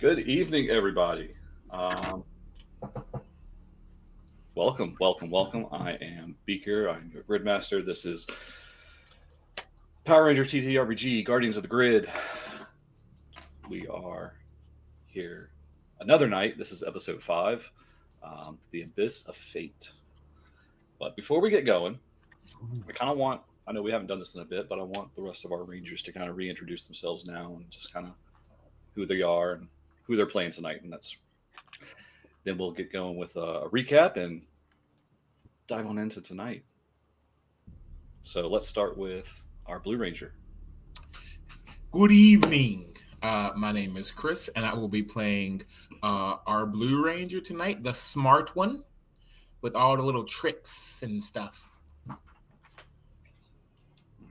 Good evening, everybody. Welcome. I am Beaker. I'm your Gridmaster. This is Power Ranger TTRPG, Guardians of the Grid. We are here another night. This is episode 5, The Abyss of Fate. But before we get going, I know we haven't done this in a bit, but I want the rest of our Rangers to kind of reintroduce themselves now and just kind of who they are and who they're playing tonight. And then we'll get going with a recap and dive on into tonight. So let's start with our Blue Ranger. Good evening. My name is Chris, and I will be playing our Blue Ranger tonight, the smart one, with all the little tricks and stuff. All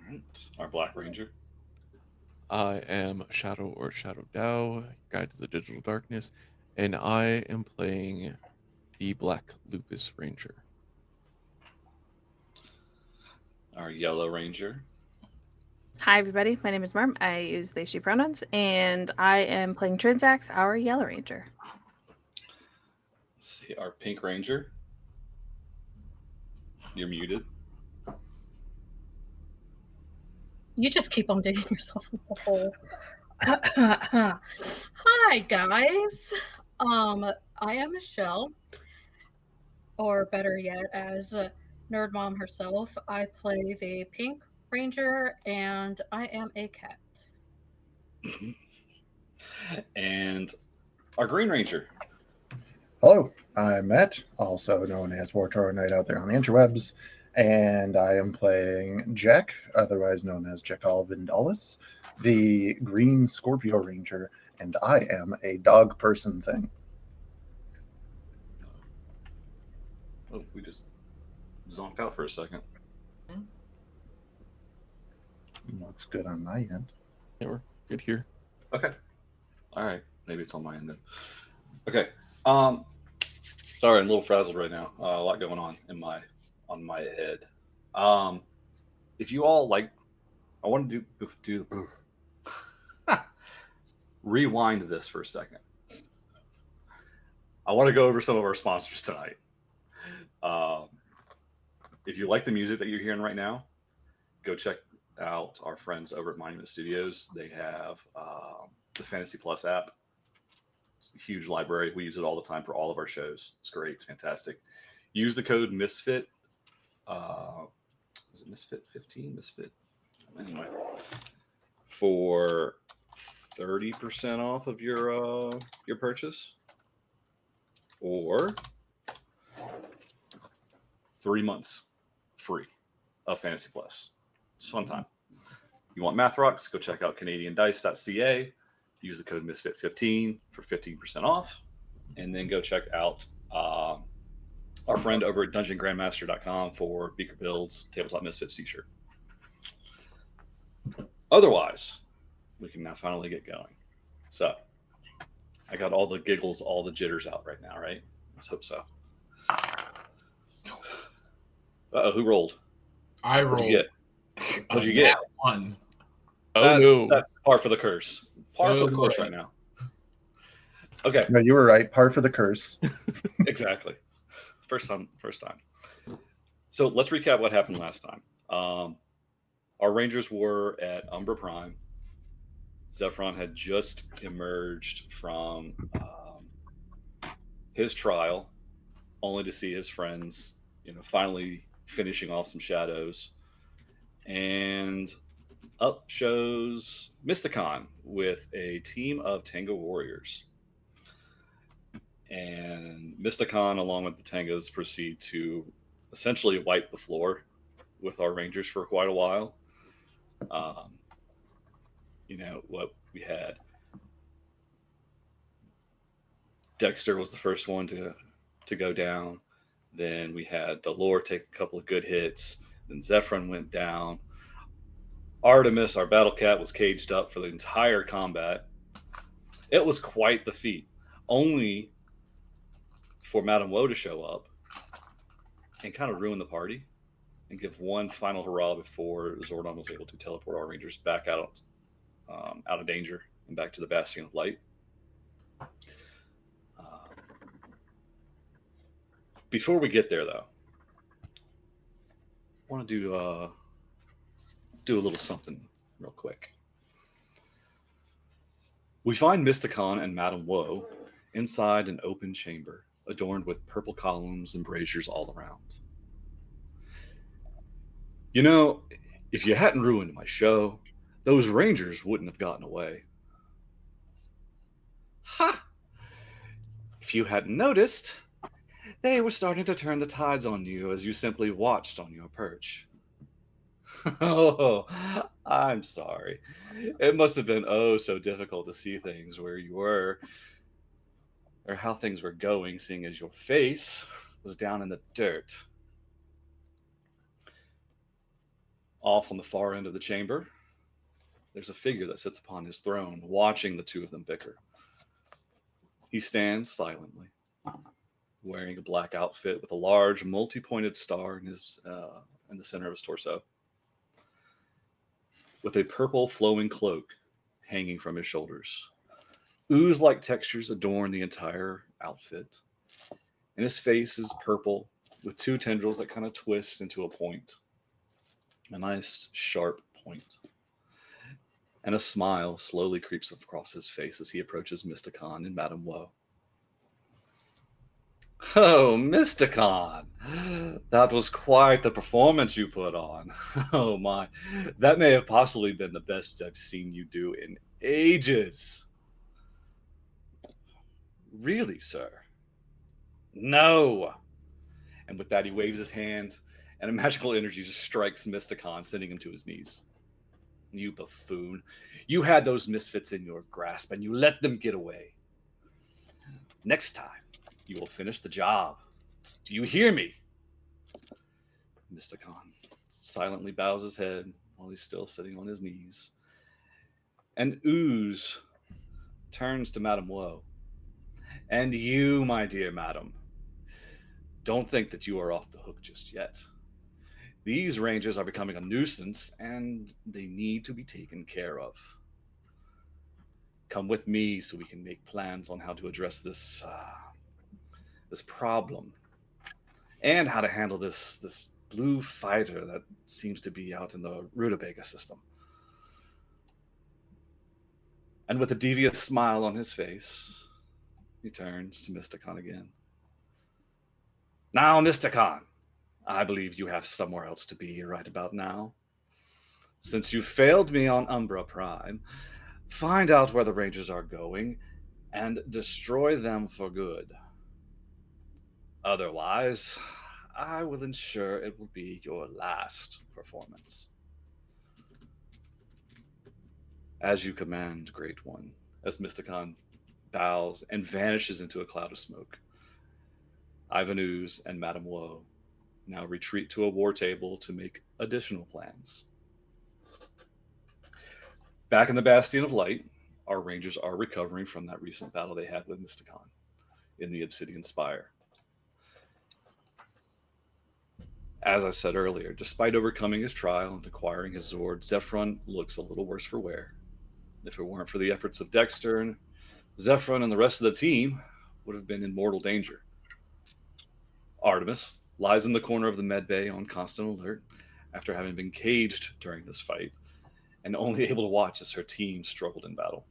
right. Our Black Ranger. I am Shadow or Shadow Dow, Guide to the Digital Darkness, and I am playing the Black Lupus Ranger. Our Yellow Ranger. Hi, everybody. My name is Marm. I use they, she pronouns, and I am playing Trinzax, our Yellow Ranger. Let's see, our Pink Ranger. You're muted. You just keep on digging yourself in the hole. Hi, guys. I am Michelle, or better yet, as Nerd Mom herself, I play the Pink Ranger, and I am a cat. And our Green Ranger. Hello, I'm Matt, also known as War Toro Knight out there on the interwebs, and I am playing Jack, otherwise known as Jackal Vindalis, the Green Scorpio Ranger, and I am a dog person thing. Oh, we just zonked out for a second. Looks good on my end. Yeah, we're good here. Okay. All right. Maybe it's on my end then. Okay. Sorry, I'm a little frazzled right now. A lot going on on my head. If you all like, I want to do rewind this for a second. I want to go over some of our sponsors tonight. If you like the music that you're hearing right now, go check out our friends over at Monument Studios. They have the Fantasy Plus app. It's a huge library. We use it all the time for all of our shows. It's great. It's fantastic. Use the code Misfit. Is it Misfit 15? Misfit. Anyway, for 30% off of your purchase, or 3 months free of Fantasy Plus. It's a fun time. You want Math Rocks? Go check out CanadianDice.ca. Use the code Misfit15 for 15% off. And then go check out our friend over at DungeonGrandmaster.com for Beaker Builds Tabletop Misfits t-shirt. Otherwise, we can now finally get going. So, I got all the giggles, all the jitters out right now, right? Let's hope so. Who rolled? I rolled. What'd you get? What'd you get? One. That's par for the curse. Par for the course right now. Okay. No, you were right. Par for the curse. Exactly. First time. So let's recap what happened last time. Our Rangers were at Umbra Prime. Zephron had just emerged from his trial, only to see his friends, finally finishing off some shadows. And up shows Mysticon with a team of Tango warriors. And Mysticon, along with the Tangas, proceed to essentially wipe the floor with our Rangers for quite a while. What we had. Dexter was the first one to go down. Then we had Dal'Or take a couple of good hits. Then Zephron went down. Artemis, our battle cat, was caged up for the entire combat. It was quite the feat. Only for Madame Woe to show up and kind of ruin the party and give one final hurrah before Zordon was able to teleport our Rangers back out of danger and back to the Bastion of Light. Before we get there, though, I want to do a little something real quick. We find Mysticon and Madame Woe inside an open chamber adorned with purple columns and braziers all around. You know, if you hadn't ruined my show, those rangers wouldn't have gotten away. Ha! If you hadn't noticed, they were starting to turn the tides on you as you simply watched on your perch. Oh, I'm sorry. It must have been oh so difficult to see things where you were, or how things were going, seeing as your face was down in the dirt. Off on the far end of the chamber, there's a figure that sits upon his throne, watching the two of them bicker. He stands silently, wearing a black outfit with a large, multi-pointed star in the center of his torso, with a purple flowing cloak hanging from his shoulders. Ooze-like textures adorn the entire outfit, and his face is purple with two tendrils that kind of twist into a point. A nice, sharp point. And a smile slowly creeps across his face as he approaches Mysticon and Madame Woe. Oh, Mysticon! That was quite the performance you put on. Oh my, that may have possibly been the best I've seen you do in ages. Really, sir? No! And with that, he waves his hand, and a magical energy just strikes Mysticon, sending him to his knees. You buffoon. You had those misfits in your grasp, and you let them get away. Next time, you will finish the job. Do you hear me? Mysticon silently bows his head while he's still sitting on his knees. And Ooze turns to Madame Woe. And you, my dear madam, don't think that you are off the hook just yet. These rangers are becoming a nuisance, and they need to be taken care of. Come with me so we can make plans on how to address this problem, and how to handle this blue fighter that seems to be out in the Rutabaga system. And with a devious smile on his face, he turns to Mysticon again. Now, Mysticon, I believe you have somewhere else to be right about now. Since you failed me on Umbra Prime, find out where the Rangers are going and destroy them for good. Otherwise, I will ensure it will be your last performance. As you command, Great One, as Mysticon bows and vanishes into a cloud of smoke. Ivan Ooze and Madame Woe now retreat to a war table to make additional plans. Back in the Bastion of Light, our Rangers are recovering from that recent battle they had with Mysticon in the Obsidian Spire. As I said earlier, despite overcoming his trial and acquiring his Zord, Zephron looks a little worse for wear. If it weren't for the efforts of Dexter, and Zephron and the rest of the team would have been in mortal danger. Artemis lies in the corner of the medbay on constant alert after having been caged during this fight and only able to watch as her team struggled in battle.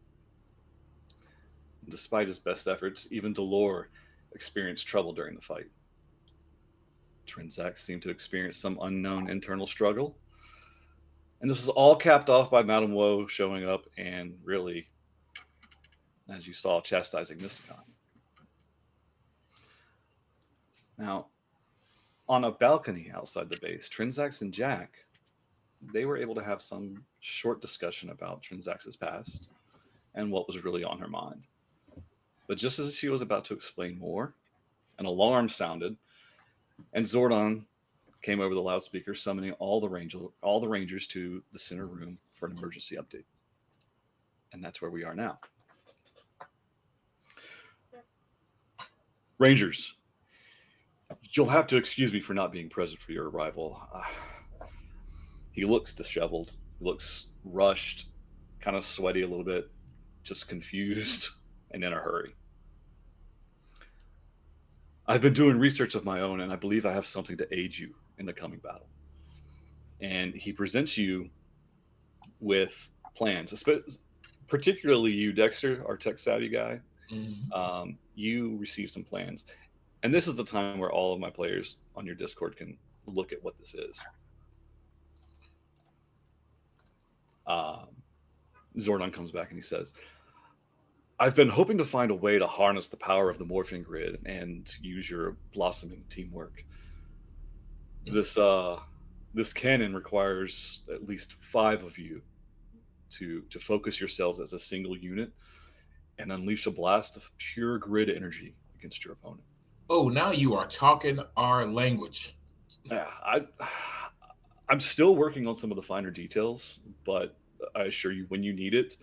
Despite his best efforts, even Dal'Or experienced trouble during the fight. Trinzax seemed to experience some unknown internal struggle, and this was all capped off by Madame Woe showing up and really, as you saw, chastising Mysticon. Now, on a balcony outside the base, Trinzax and Jack, they were able to have some short discussion about Trinzax's past and what was really on her mind. But just as she was about to explain more, an alarm sounded, and Zordon came over the loudspeaker, summoning all the Rangers to the center room for an emergency update. And that's where we are now. Rangers, you'll have to excuse me for not being present for your arrival. He looks disheveled, looks rushed, kind of sweaty a little bit, just confused and in a hurry. I've been doing research of my own, and I believe I have something to aid you in the coming battle. And he presents you with plans, particularly you, Dexter, our tech savvy guy. You receive some plans. And this is the time where all of my players on your Discord can look at what this is. Zordon comes back and he says, I've been hoping to find a way to harness the power of the morphing grid and use your blossoming teamwork. This cannon requires at least 5 of you to focus yourselves as a single unit and unleash a blast of pure grid energy against your opponent. Oh, now you are talking our language. Yeah, I'm still working on some of the finer details, but I assure you, when you need it,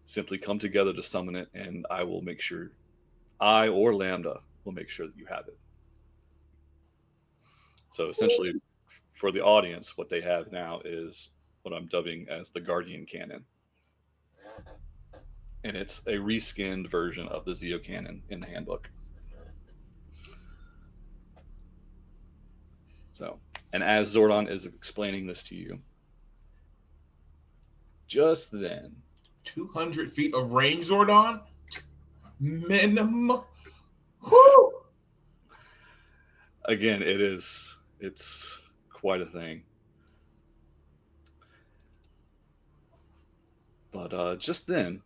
simply come together to summon it, and I will make sure, I or Lambda will make sure that you have it. So essentially, for the audience, what they have now is what I'm dubbing as the Guardian Cannon. And it's a reskinned version of the Zeo Cannon in the handbook. So, and as Zordon is explaining this to you, just then, 200 feet of range, Zordon? Minimum. Whew! Again, it's quite a thing. But just then,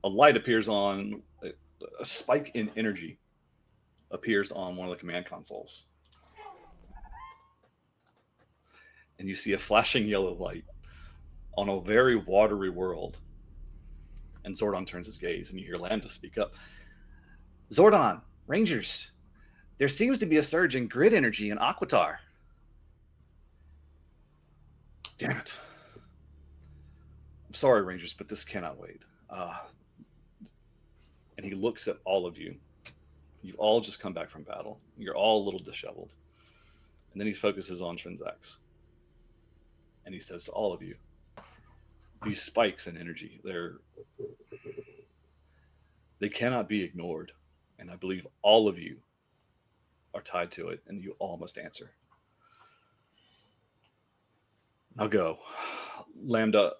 a light appears on, a spike in energy appears on one of the command consoles. And you see a flashing yellow light on a very watery world. And Zordon turns his gaze, and you hear Lambda speak up. Zordon, Rangers, there seems to be a surge in grid energy in Aquitar. Damn it. I'm sorry, Rangers, but this cannot wait. And he looks at all of you. You've all just come back from battle. You're all a little disheveled. And then he focuses on Trinzax. And he says to all of you, these spikes in energy, they cannot be ignored. And I believe all of you are tied to it, and you all must answer. Now go. Lambda,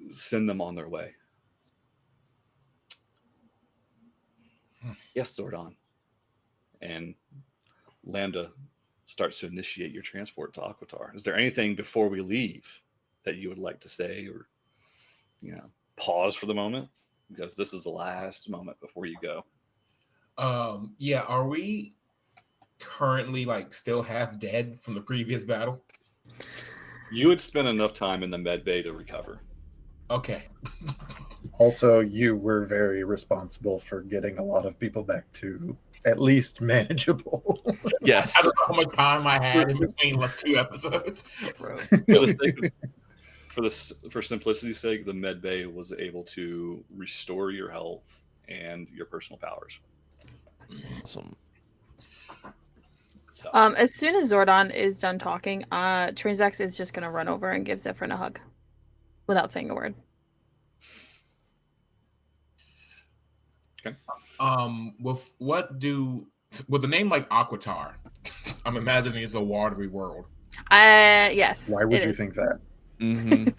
send them on their way. Yes, Zordon. And Lambda starts to initiate your transport to Aquitar. Is there anything before we leave that you would like to say, or pause for the moment? Because this is the last moment before you go. Yeah, are we currently still half dead from the previous battle? You would spend enough time in the med bay to recover. Okay. Also, you were very responsible for getting a lot of people back to at least manageable. Yes. I don't know how much time I had in between 2 episodes. For simplicity's sake, the med bay was able to restore your health and your personal powers. Awesome. So, As soon as Zordon is done talking, Trinzax is just gonna run over and give Zephron a hug, without saying a word. okay. With a name like Aquitar, I'm imagining it's a watery world. Yes. Why would you think that? Mm-hmm.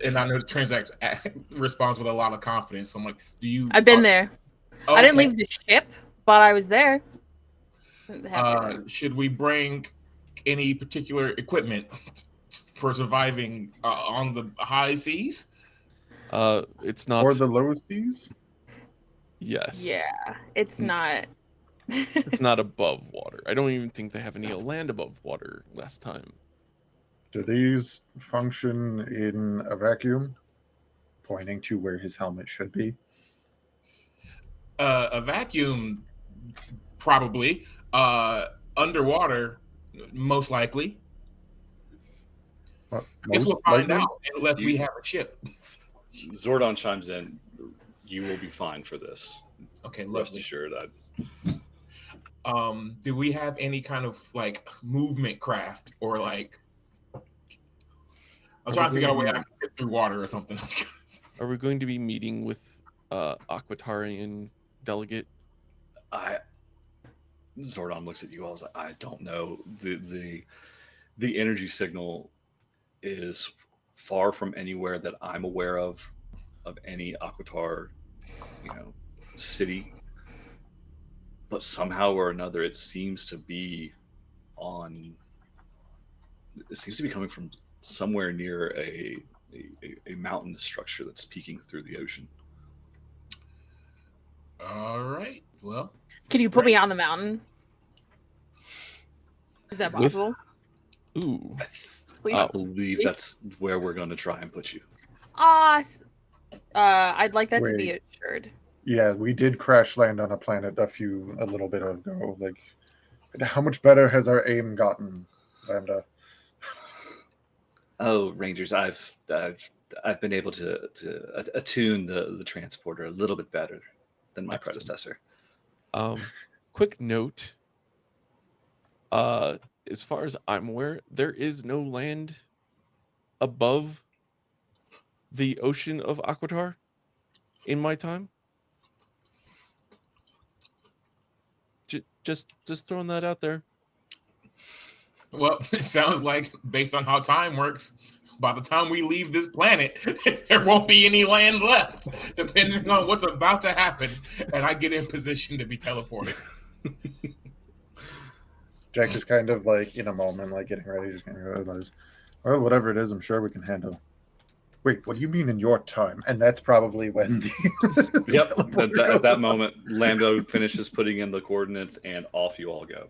And I know Trinzax responds with a lot of confidence. So I'm like, do you? I've been there. Okay. I didn't leave the ship, but I was there. Should we bring any particular equipment for surviving on the high seas? It's not. Or the low seas? Yes. Yeah, it's not. It's not above water. I don't even think they have any land above water last time. Do these function in a vacuum? Pointing to where his helmet should be. A vacuum, probably. Underwater, most likely. Well, I guess we'll find out unless we have a ship. Zordon chimes in. You will be fine for this. Okay, Rest lovely. assured. Do we have any kind of movement craft or I'm trying to figure out a way I can sit through water or something. Are we going to be meeting with Aquitarian delegate? Zordon looks at you all. Like, I don't know. The energy signal is far from anywhere that I'm aware of any Aquitar, city. But somehow or another, it seems to be coming from somewhere near a mountain structure that's peeking through the ocean. All right. Well, Can you put me on the mountain? Is that possible? Ooh. Please. I believe that's where we're going to try and put you. I'd like that to be Wait. assured. Yeah, we did crash land on a planet a little bit ago. Like, how much better has our aim gotten, Lambda? Oh, Rangers, I've been able to attune the transporter a little bit better than my predecessor. Quick note. As far as I'm aware, there is no land above the ocean of Aquitar in my time. Just throwing that out there. Well, it sounds like, based on how time works, by the time we leave this planet, there won't be any land left, depending on what's about to happen, and I get in position to be teleported. Jack is kind of like in a moment, like getting ready, just going to realize, well, whatever it is, I'm sure we can handle. Wait, what do you mean in your time? And that's probably when the Yep. At that moment, Lambda finishes putting in the coordinates, and off you all go.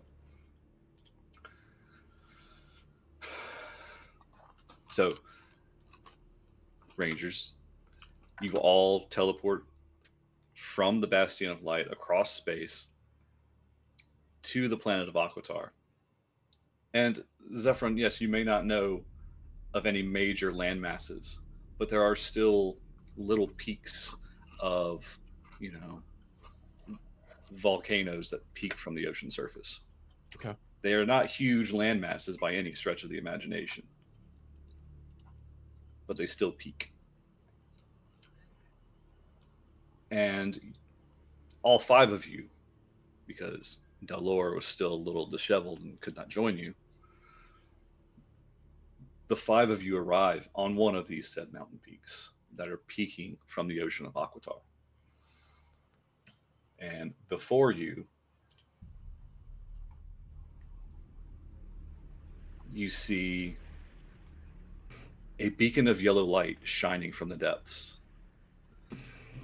So, Rangers, you all teleport from the Bastion of Light across space to the planet of Aquitar. And Zephron, yes, you may not know of any major land masses, but there are still little peaks of, volcanoes that peak from the ocean surface. Okay. They are not huge land masses by any stretch of the imagination, but they still peak. And all 5 of you, because Dal'Or was still a little disheveled and could not join you, the 5 of you arrive on one of these said mountain peaks that are peaking from the ocean of Aquitar. And before you, you see a beacon of yellow light shining from the depths.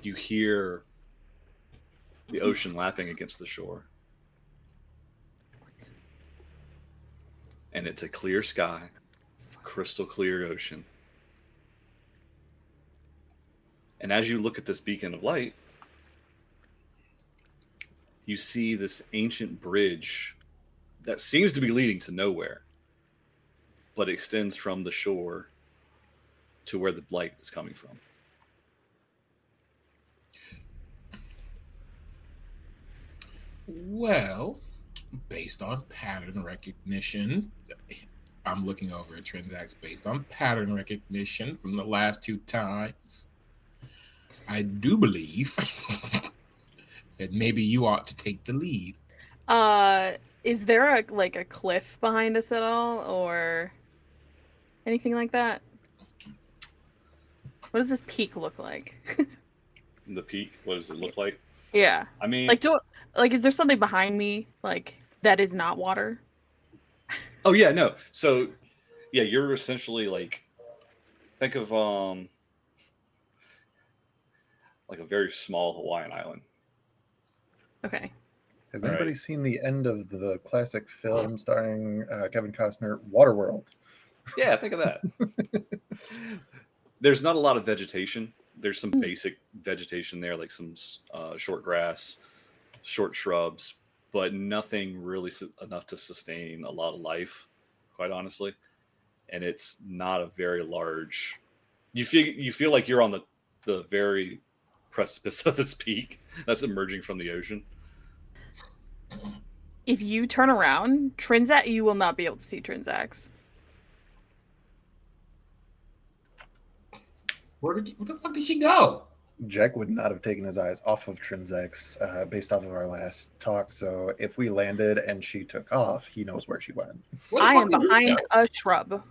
You hear the ocean lapping against the shore. And it's a clear sky, crystal clear ocean. And as you look at this beacon of light, you see this ancient bridge that seems to be leading to nowhere, but extends from the shore to where the light is coming from. Well, based on pattern recognition, I'm looking over at Trinzax. Based on pattern recognition from the last 2 times, I do believe that maybe you ought to take the lead. Is there a cliff behind us at all, or anything like that? What does this peak look like? The peak, what does it look like? Yeah. I mean, is there something behind me that is not water? Oh yeah, no. So yeah, you're essentially think of a very small Hawaiian island. Okay. Has anybody seen the end of the classic film starring Kevin Costner, Waterworld? Yeah, think of that. There's not a lot of vegetation. There's some basic vegetation there, like some short grass, short shrubs, but nothing really enough to sustain a lot of life, quite honestly. And it's not a very large. You feel like you're on the very precipice of this peak that's emerging from the ocean. If you turn around, Trinzax, you will not be able to see Trinzax. Where the fuck did she go? Jack would not have taken his eyes off of Trinzax based off of our last talk. So if we landed and she took off, he knows where she went. Where the I fuck am did you behind go? a shrub.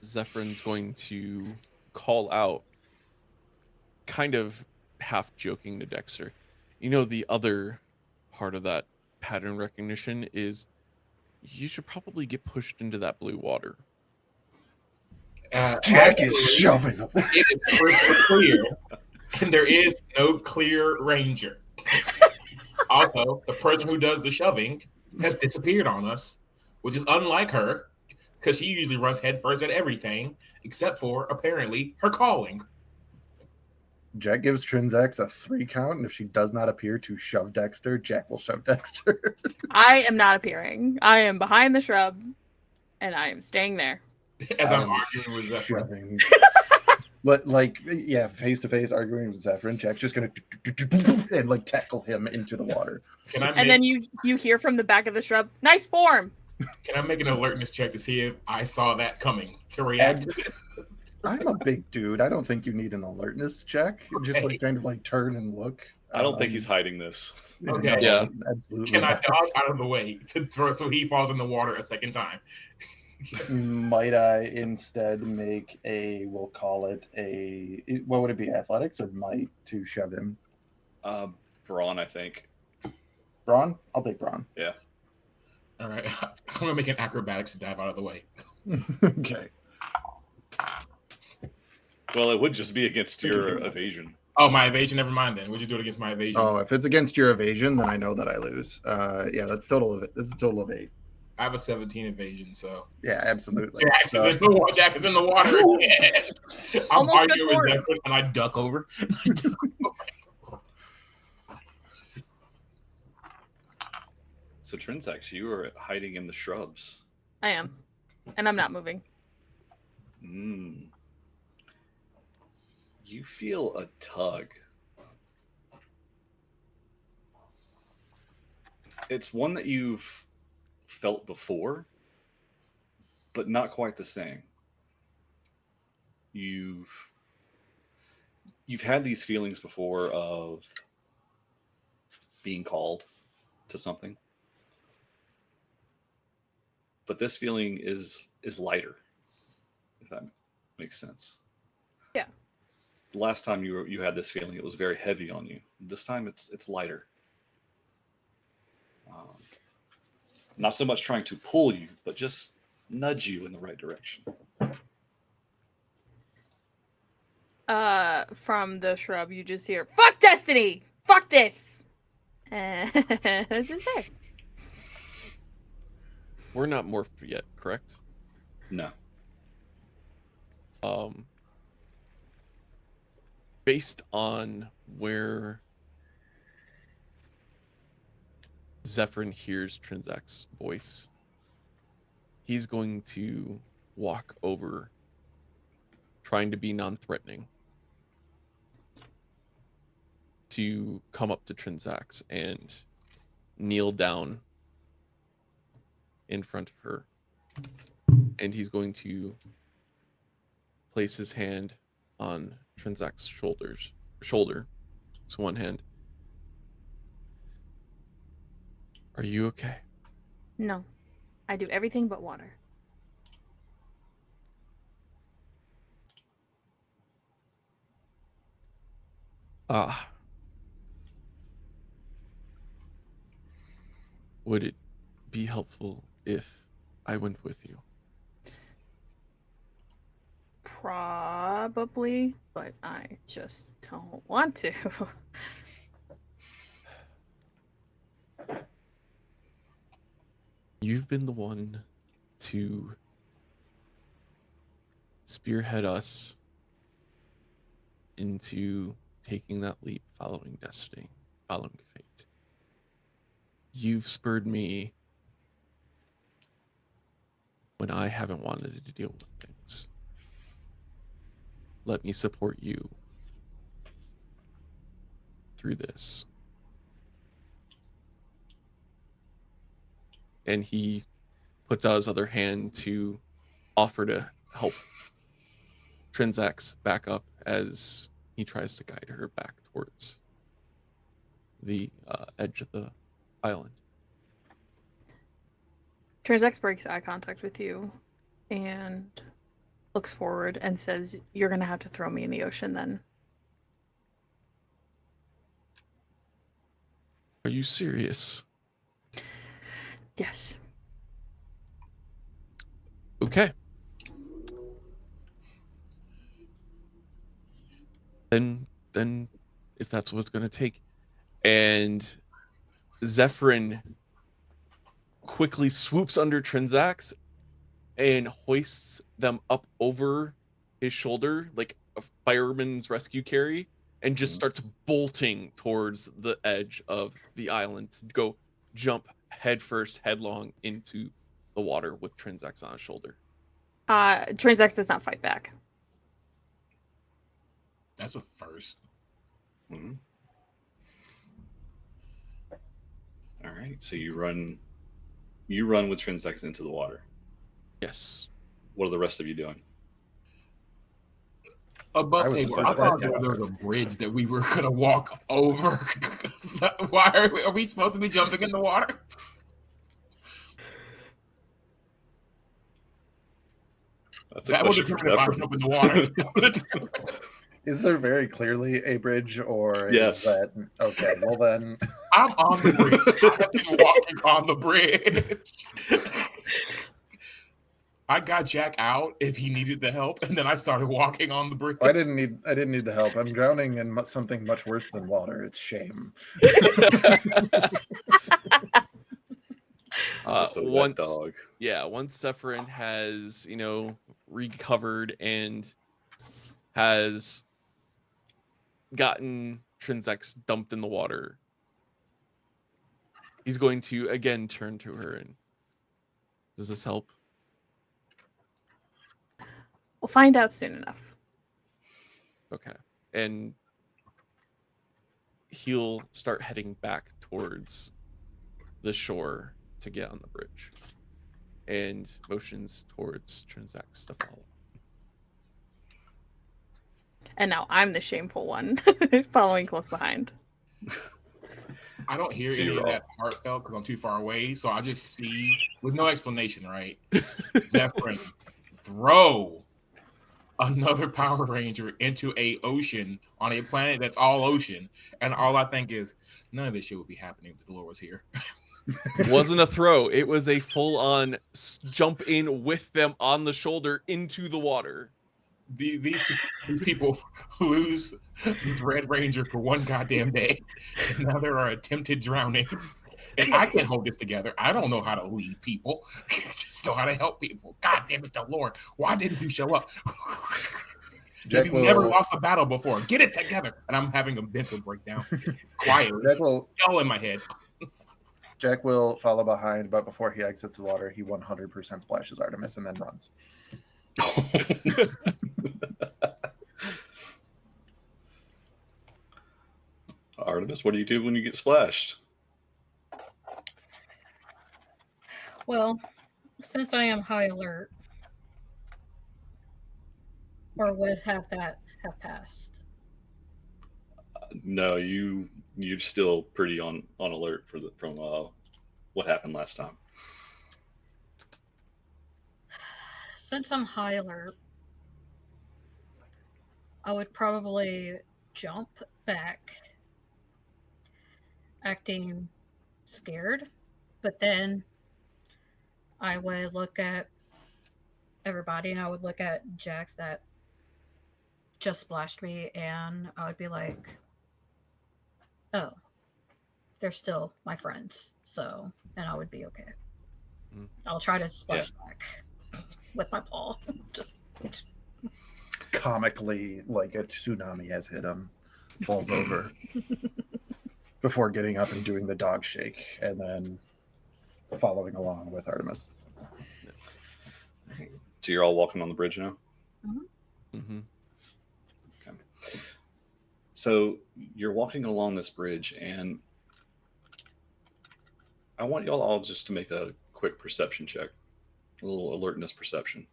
Zephron's going to call out, kind of half joking to Dexter. You know, the other part of that pattern recognition is you should probably get pushed into that blue water. Jack is shoving him. It is crystal clear, and there is no clear ranger. Also, the person who does the shoving has disappeared on us, which is unlike her, because she usually runs headfirst at everything, except for, apparently, her calling. Jack gives Trinzax a 3 count, and if she does not appear to shove Dexter, Jack will shove Dexter. I am not appearing. I am behind the shrub, and I am staying there. As I'm I'm arguing with Zephron. shoving. But like, yeah, face to face arguing with Zephron, Jack's just gonna and like tackle him into the water. Can I And then you hear from the back of the shrub, nice form. Can I make an alertness check to see if I saw that coming to react to this? I'm a big dude. I don't think you need an alertness check. Just like kind of like turn and look. I don't think he's hiding this. Okay. Yeah. Absolutely. Can I not. dodge out of the way to throw so he falls in the water a second time? Might I instead make a, we'll call it a, what would it be, athletics or might to shove him? Braun, I think. Braun? I'll take Braun. Yeah. All right. I'm going to make an acrobatics to dive out of the way. Okay. Well, it would just be against your evasion. Oh, my evasion? Never mind then. Would you do it against my evasion? Oh, if it's against your evasion, then I know that I lose. Yeah, that's a total of 8. I have a 17 evasion, so. Yeah, absolutely. Jack So- is in the water. Jack is in the water again. I'm Almost arguing got with forward. Zephron, and I duck over. So Trinzax, you are hiding in the shrubs. I am. And I'm not moving. Mm. You feel a tug. It's one that you've felt before, but not quite the same. You've had these feelings before of being called to something. But this feeling is lighter, if that makes sense. Yeah. The last time you had this feeling, it was very heavy on you. This time it's lighter. Not so much trying to pull you, but just nudge you in the right direction. From the shrub, you just hear, fuck destiny! Fuck this! And it's just there. We're not morphed yet, correct? No. Based on where Zephron hears Trinzax's voice, he's going to walk over, trying to be non-threatening, to come up to Trinzax and kneel down in front of her. And he's going to place his hand on Trinzax's shoulder. It's one hand. Are you okay? No. I do everything but water. Ah. Would it be helpful if I went with you? Probably, but I just don't want to. You've been the one to spearhead us into taking that leap, following destiny, following fate. You've spurred me when I haven't wanted to deal with things. Let me support you through this. And he puts out his other hand to offer to help Trinzax back up as he tries to guide her back towards the edge of the island. Trinzax breaks eye contact with you and looks forward and says, "You're going to have to throw me in the ocean then." Are you serious? Yes. Okay. Then if that's what it's going to take. And Zephron quickly swoops under Trinzax and hoists them up over his shoulder like a fireman's rescue carry, and just starts bolting towards the edge of the island to go jump headfirst, headlong into the water with Trinzax on his shoulder. Trinzax does not fight back. That's a first. Mm-hmm. All right, so you run with Trinzax into the water. Yes. What are the rest of you doing? Above table, I thought there was a bridge that we were gonna walk over. Why are we supposed to be jumping in the water? That would determine if I jump in the water. Is there very clearly a bridge, or yes? Is that okay? Well then, I'm on the bridge. I have been walking on the bridge. I got Jack out if he needed the help, and then I started walking on the bridge. I didn't need the help. I'm drowning in something much worse than water. It's shame. Just a wet dog. Yeah, once Zephron has, recovered and has gotten Trinzax dumped in the water, he's going to again turn to her and, does this help? We'll find out soon enough. Okay. And he'll start heading back towards the shore to get on the bridge, and motions towards Trinzax to follow. And now I'm the shameful one, following close behind. I don't hear any of that heartfelt because I'm too far away, so I just see, with no explanation, right? Zephron throw another Power Ranger into a ocean on a planet that's all ocean, and all I think is, none of this shit would be happening if the Dal'Or was here. It wasn't a throw. It was a full-on jump in with them on the shoulder into the water. These people lose this Red Ranger for one goddamn day, and now there are attempted drownings. And I can't hold this together. I don't know how to lead people. I just know how to help people. God damn it, Dal'Or. Why didn't you show up? You've never lost a battle before. Get it together. And I'm having a mental breakdown. Quietly. Yell in my head. Jack will follow behind, but before he exits the water, he 100% splashes Artemis and then runs. Artemis, what do you do when you get splashed? Well, since I am high alert, or would have passed. No, you're still pretty on alert from what happened last time. Since I'm high alert, I would probably jump back, acting scared, but then I would look at everybody and I would look at Jax that just splashed me, and I would be like, oh, they're still my friends, so, and I would be okay. I'll try to splash back with my paw. Just comically, like a tsunami has hit him, falls over before getting up and doing the dog shake, and then following along with Artemis. So you're all walking on the bridge now? Mm-hmm. Mm-hmm. Okay. So you're walking along this bridge, and I want y'all all just to make a quick perception check. A little alertness perception.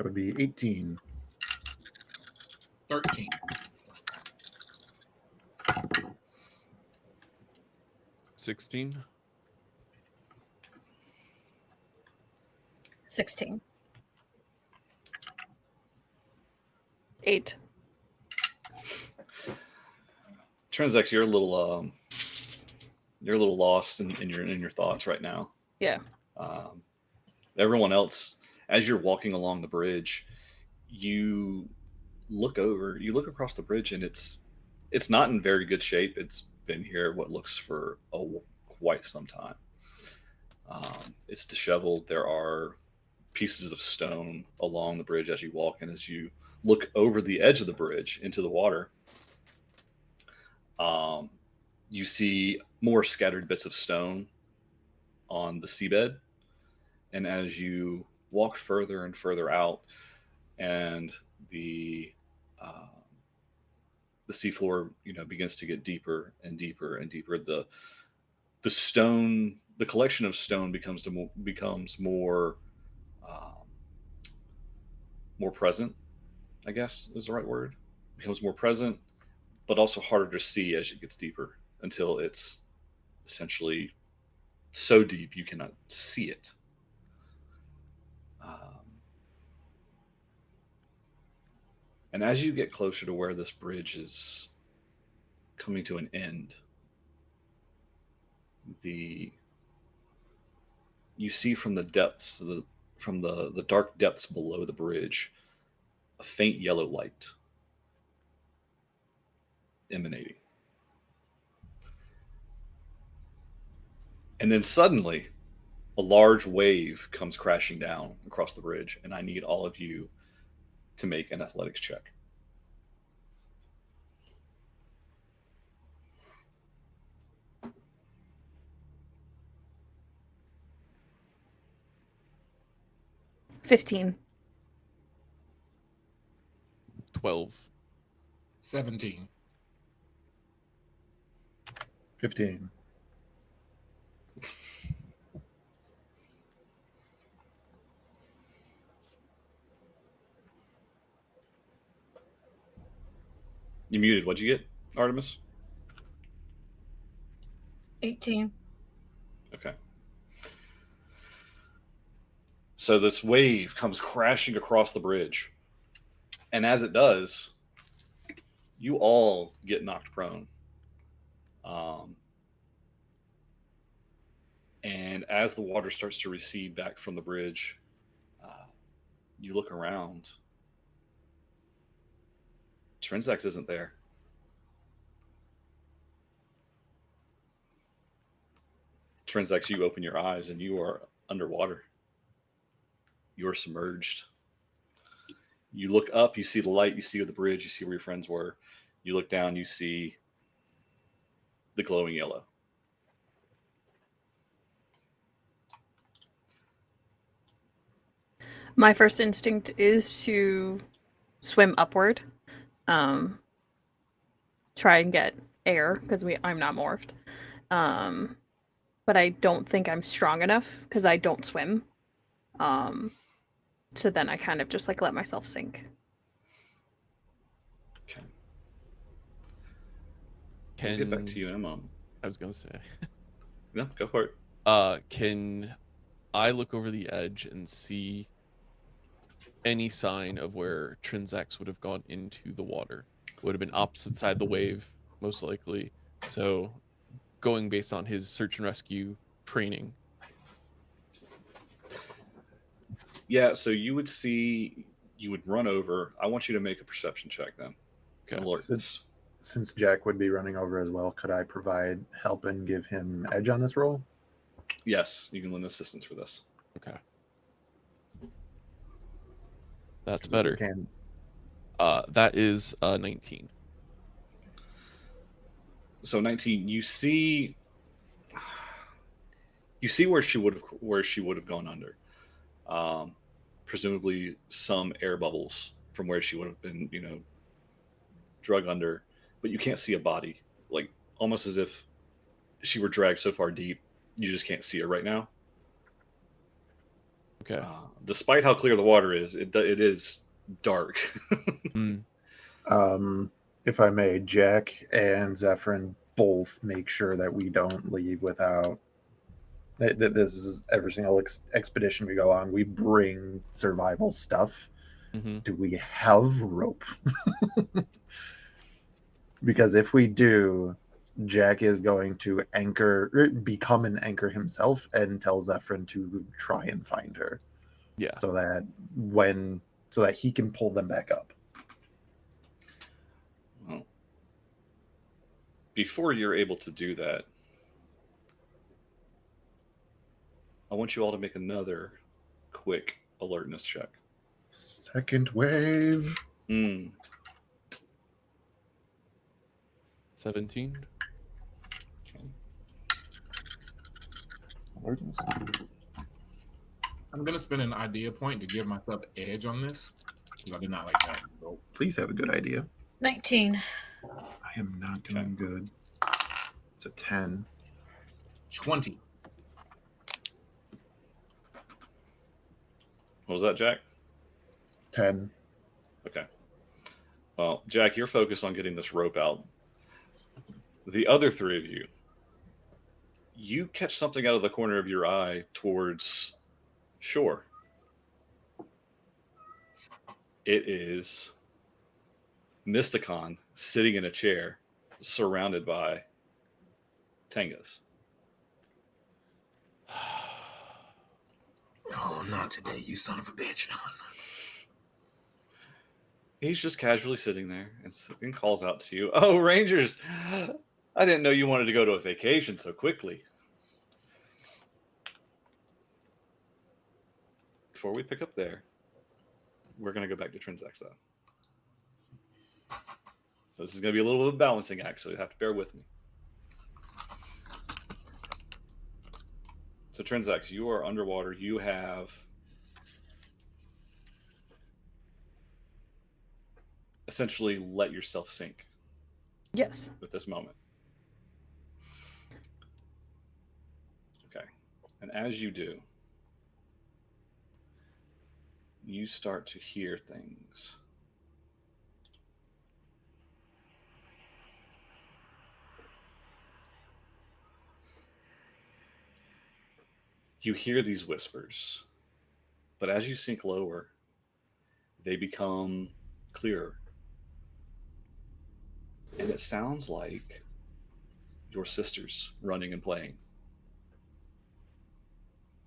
That would be 18. 13. 16. 16. 8. Trinzax, you're a little lost in your thoughts right now. Yeah. Everyone else, as you're walking along the bridge, you look across the bridge, and it's not in very good shape. It's been here what looks for quite some time. It's disheveled. There are pieces of stone along the bridge as you walk, and as you look over the edge of the bridge into the water, you see more scattered bits of stone on the seabed. And as you walk further and further out, and the seafloor, begins to get deeper and deeper and deeper, the stone, the collection of stone becomes more more present, I guess is the right word. Becomes more present, but also harder to see as it gets deeper, until it's essentially so deep you cannot see it. And as you get closer to where this bridge is coming to an end, you see from the depths, from the dark depths below the bridge, a faint yellow light emanating. And then suddenly, a large wave comes crashing down across the bridge, and I need all of you to make an athletics check. $15. 12. 17. 15. You muted. What'd you get, Artemis? 18. Okay. So this wave comes crashing across the bridge. And as it does, you all get knocked prone. And as the water starts to recede back from the bridge, you look around. Trinzax isn't there. Trinzax, you open your eyes and you are underwater. You are submerged. You look up, you see the light, you see the bridge, you see where your friends were. You look down, you see the glowing yellow. My first instinct is to swim upward. Try and get air, because I'm not morphed. But I don't think I'm strong enough, because I don't swim. So then I kind of just let myself sink. Okay. Can We'll get back to you, Emma. I was gonna say. No, go for it. Can I look over the edge and see any sign of where Trinzax would have gone into the water? Would have been opposite side of the wave, most likely. So, going based on his search and rescue training. Yeah, so you would run over. I want you to make a perception check then. Okay. Alert this. Since Jack would be running over as well, could I provide help and give him edge on this roll? Yes, you can lend assistance for this. Okay. That's 'Cause if better. we can, That is 19. So 19, you see where she would have gone under. Presumably some air bubbles from where she would have been, drug under, but you can't see a body, almost as if she were dragged so far deep, you just can't see her right now. Okay. Despite how clear the water is, it is dark. Mm. If I may, Jack and Zephron both make sure that we don't leave without. This is every single expedition we go on. We bring survival stuff. Mm-hmm. Do we have rope? Because if we do, Jack is going to become an anchor himself and tell Zephron to try and find her. Yeah. So that he can pull them back up. Well, before you're able to do that, I want you all to make another quick alertness check. Second wave. 17. Alertness. I'm gonna spend an idea point to give myself edge on this. I did not like that. So, Please have a good idea. 19. I am not doing good. It's a 10. 20. What was that, Jack? 10. Okay. Well, Jack, you're focused on getting this rope out. The other three of you catch something out of the corner of your eye towards shore. It is Mysticon sitting in a chair surrounded by Tangas. Oh, not today, you son of a bitch. He's just casually sitting there and calls out to you, "Oh, Rangers, I didn't know you wanted to go to a vacation so quickly." Before we pick up there, we're going to go back to Trinzax, though. So this is going to be a little bit of a balancing act, so you have to bear with me. So Trinzax, you are underwater. You have essentially let yourself sink. Yes. At this moment. Okay. And as you do, you start to hear things. You hear these whispers, but as you sink lower, they become clearer. And it sounds like your sisters running and playing,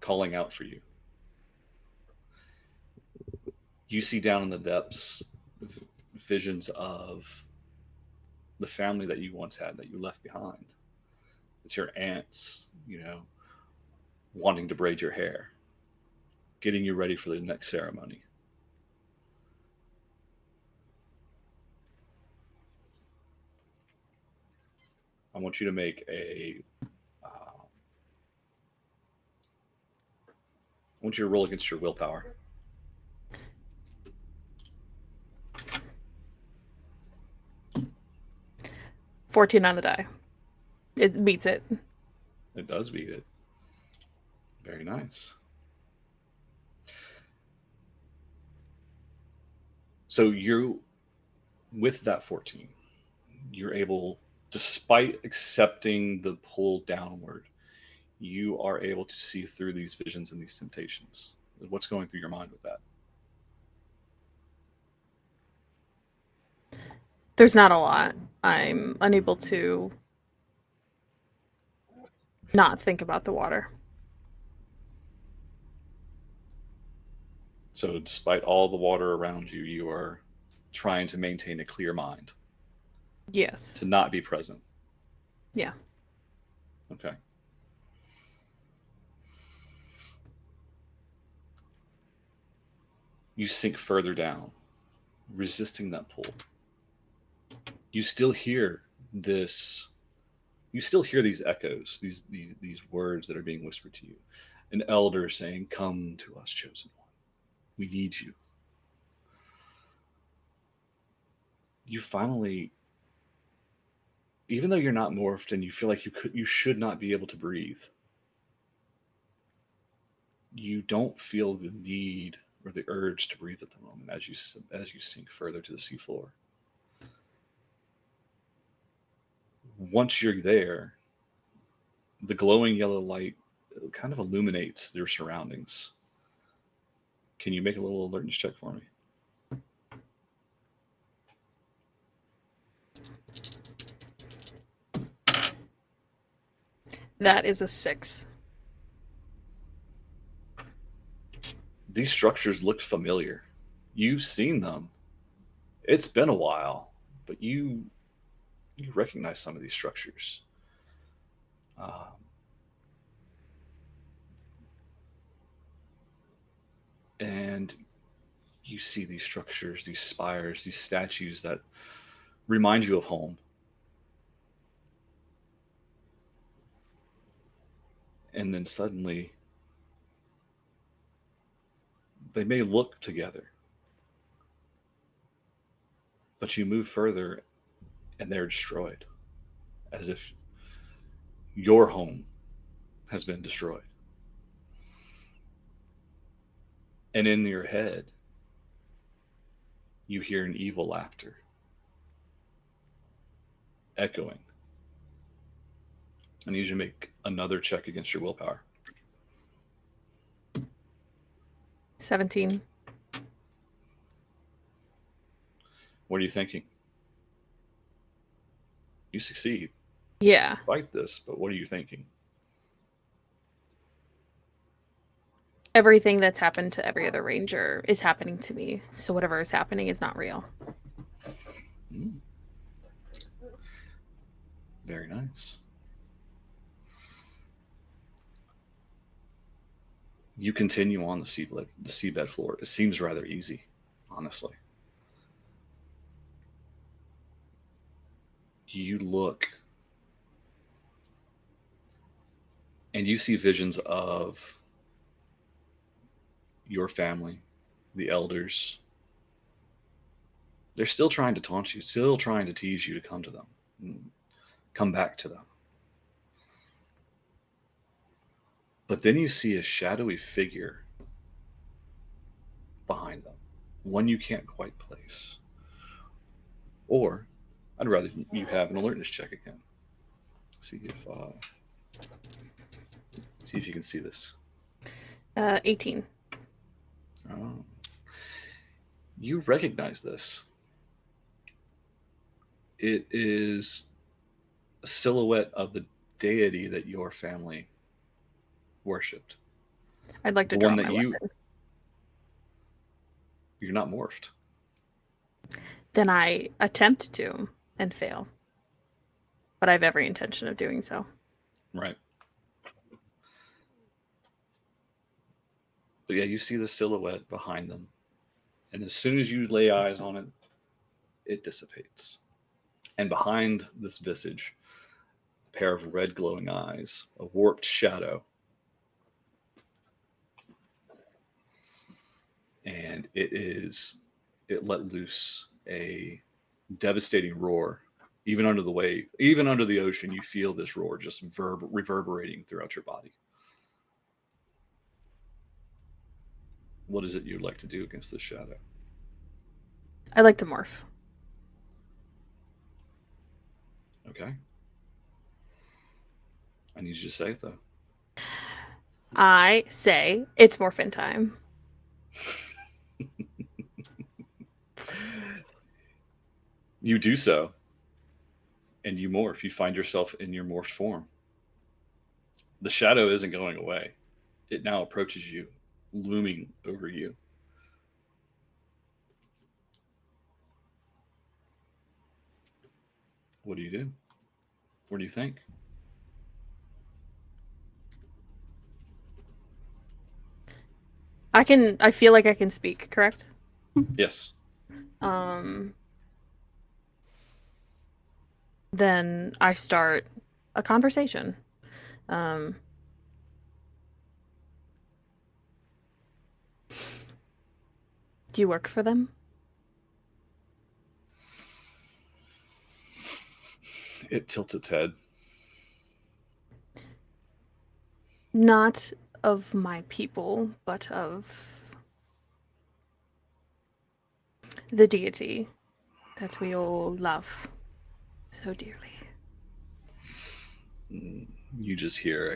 calling out for you. You see down in the depths visions of the family that you once had, that you left behind. It's your aunts, wanting to braid your hair, getting you ready for the next ceremony. I want you to make I want you to roll against your willpower. $14 on the die. It beats it. It does beat it. Very nice. So with that 14, you're able, despite accepting the pull downward, you are able to see through these visions and these temptations. What's going through your mind with that? There's not a lot. I'm unable to not think about the water. So despite all the water around you, you are trying to maintain a clear mind. Yes. To not be present. Yeah. Okay. You sink further down, resisting that pull. You still hear this. You still hear these echoes, these words that are being whispered to you. An elder saying, "Come to us, chosen one. We need you." You finally, even though you're not morphed and you feel like you should not be able to breathe, you don't feel the need or the urge to breathe at the moment as you sink further to the seafloor. Once you're there, the glowing yellow light kind of illuminates your surroundings. Can you make a little alertness check for me? That is a 6. These structures look familiar. You've seen them. It's been a while, but you recognize some of these structures. And you see these structures, these spires, these statues that remind you of home. And then suddenly, they may look together, but you move further and they're destroyed, as if your home has been destroyed. And in your head, you hear an evil laughter echoing. I need you to make another check against your willpower. 17. What are you thinking? You succeed. Yeah. Fight this, but what are you thinking? Everything that's happened to every other ranger is happening to me. So whatever is happening is not real. Very nice. You continue on the seabed floor. It seems rather easy, honestly. You look and you see visions of your family, the elders. They're still trying to taunt you, still trying to tease you to come to them, and come back to them. But then you see a shadowy figure behind them, one you can't quite place. Or I'd rather you have an alertness check again. See if you can see this. 18. Oh. You recognize this. It is a silhouette of the deity that your family worshipped. I'd like to The draw one my that weapon. you're not morphed. Then I attempt to and fail. But I have every intention of doing so. Right. But yeah, you see the silhouette behind them. And as soon as you lay eyes on it, it dissipates. And behind this visage, a pair of red glowing eyes, a warped shadow. And it let loose a devastating roar. Even under the ocean, you feel this roar just reverberating throughout your body. What is it you'd like to do against this shadow? I like to morph. Okay. I need you to say it, though. I say it's morphin time. You do so, and you morph. You find yourself in your morphed form. The shadow isn't going away. It now approaches you, looming over you. What do you do? What do you think? I feel like I can speak, correct? Yes. Then I start a conversation. Do you work for them? It tilts its head. Not of my people, but of the deity that we all love so dearly. You just hear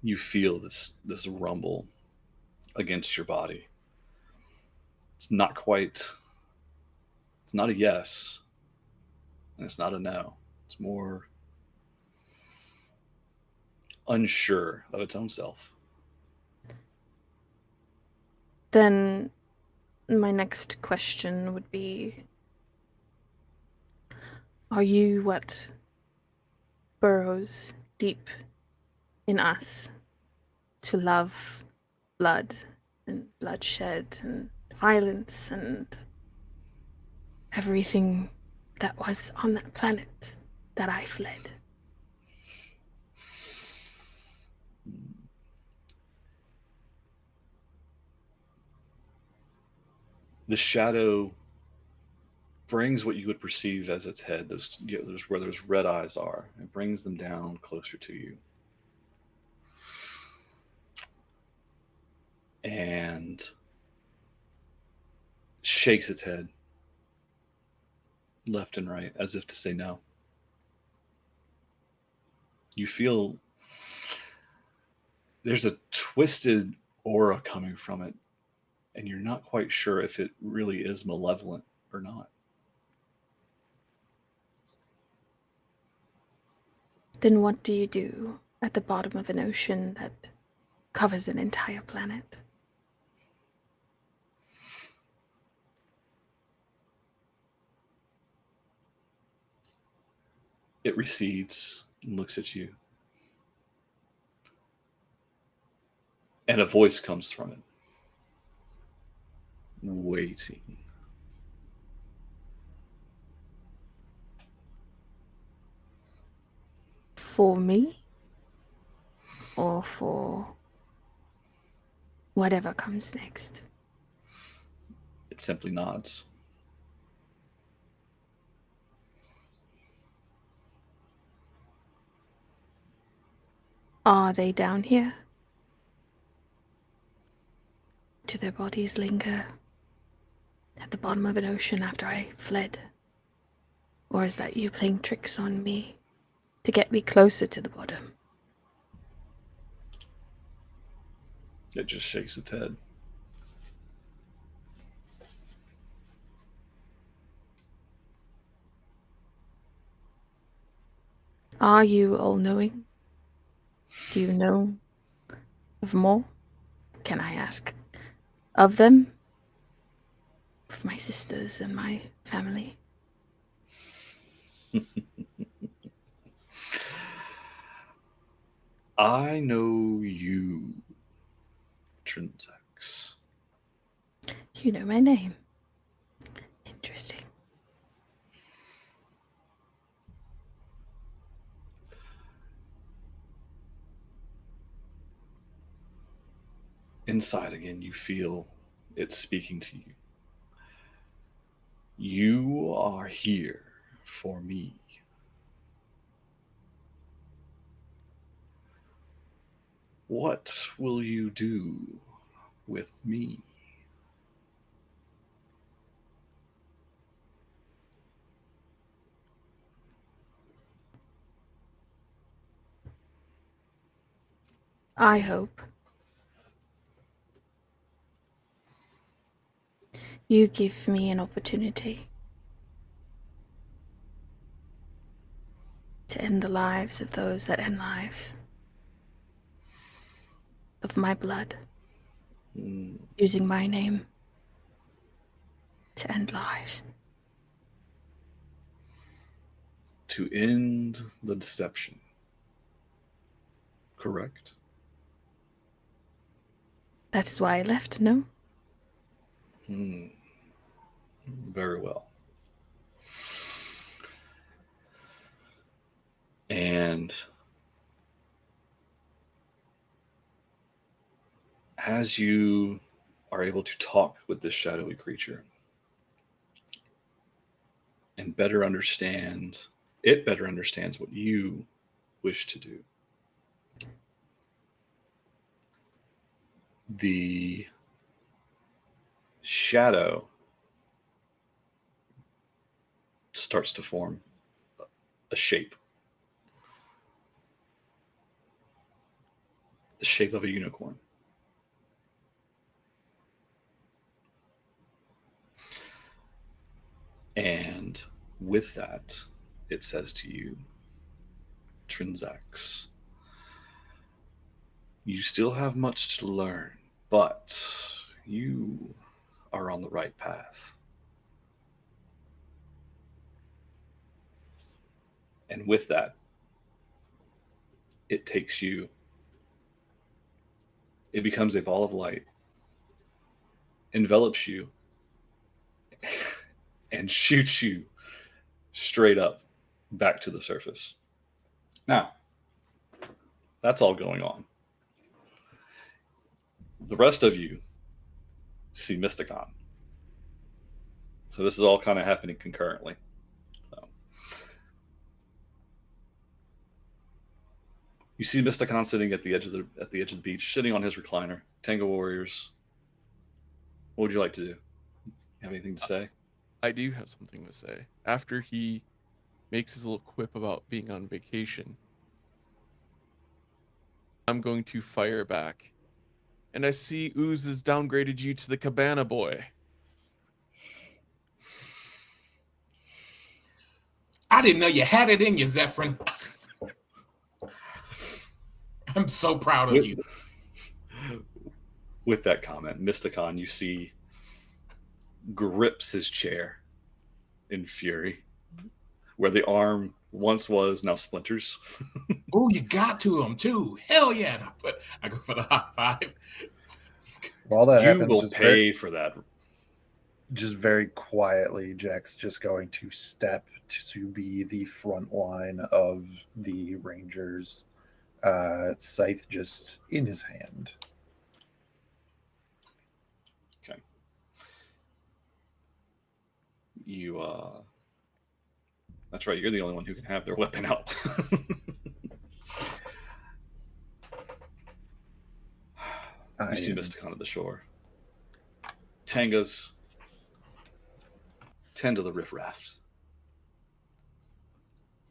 you feel this rumble against your body. It's not a yes, and it's not a no. It's more unsure of its own self. Then my next question would be, are you what burrows deep in us to love blood and bloodshed and violence and everything that was on that planet that I fled? The shadow brings what you would perceive as its head, those where those red eyes are. It brings them down closer to you. And shakes its head left and right as if to say no. You feel there's a twisted aura coming from it, and you're not quite sure if it really is malevolent or not. Then what do you do at the bottom of an ocean that covers an entire planet? It recedes and looks at you. And a voice comes from it. Waiting. For me? Or for whatever comes next? It simply nods. Are they down here? Do their bodies linger at the bottom of an ocean after I fled? Or is that you playing tricks on me to get me closer to the bottom? It just shakes its head. Are you all-knowing? Do you know of more? Can I ask of them? Of my sisters and my family? I know you, Trinzax. You know my name. Interesting. Inside again, you feel it speaking to you. You are here for me. What will you do with me? I hope you give me an opportunity to end the lives of those that end lives. Of my blood. Using my name to end lives. To end the deception. Correct? That is why I left, no? Very well. And as you are able to talk with this shadowy creature and it better understands what you wish to do. the shadow starts to form a shape. The shape of a unicorn. And with that, it says to you, Trinzax, you still have much to learn, but you are on the right path. And with that, it takes you, it becomes a ball of light, envelops you, and shoots you straight up back to the surface. Now, that's all going on. The rest of you see Mysticon. So this is all kind of happening concurrently. So you see Mysticon sitting at the edge of the beach, sitting on his recliner. Tango Warriors. What would you like to do? Have anything to say? I do have something to say. After he makes his little quip about being on vacation, I'm going to fire back. And I see Ooze has downgraded you to the Cabana Boy. I didn't know you had it in you, Zephron. I'm so proud of you. With that comment, Mysticon, you see, grips his chair in fury. Where the arm once was, now splinters. Oh, you got to him too. Hell yeah. And I go for the high five. While that You happens, will just pay for that. just very quietly, Jack's just going to step to be the front line of the Rangers, scythe just in his hand. Okay. You, that's right, you're the only one who can have their weapon out. You see Mysticon at the shore. Tangas tend to the riff raft.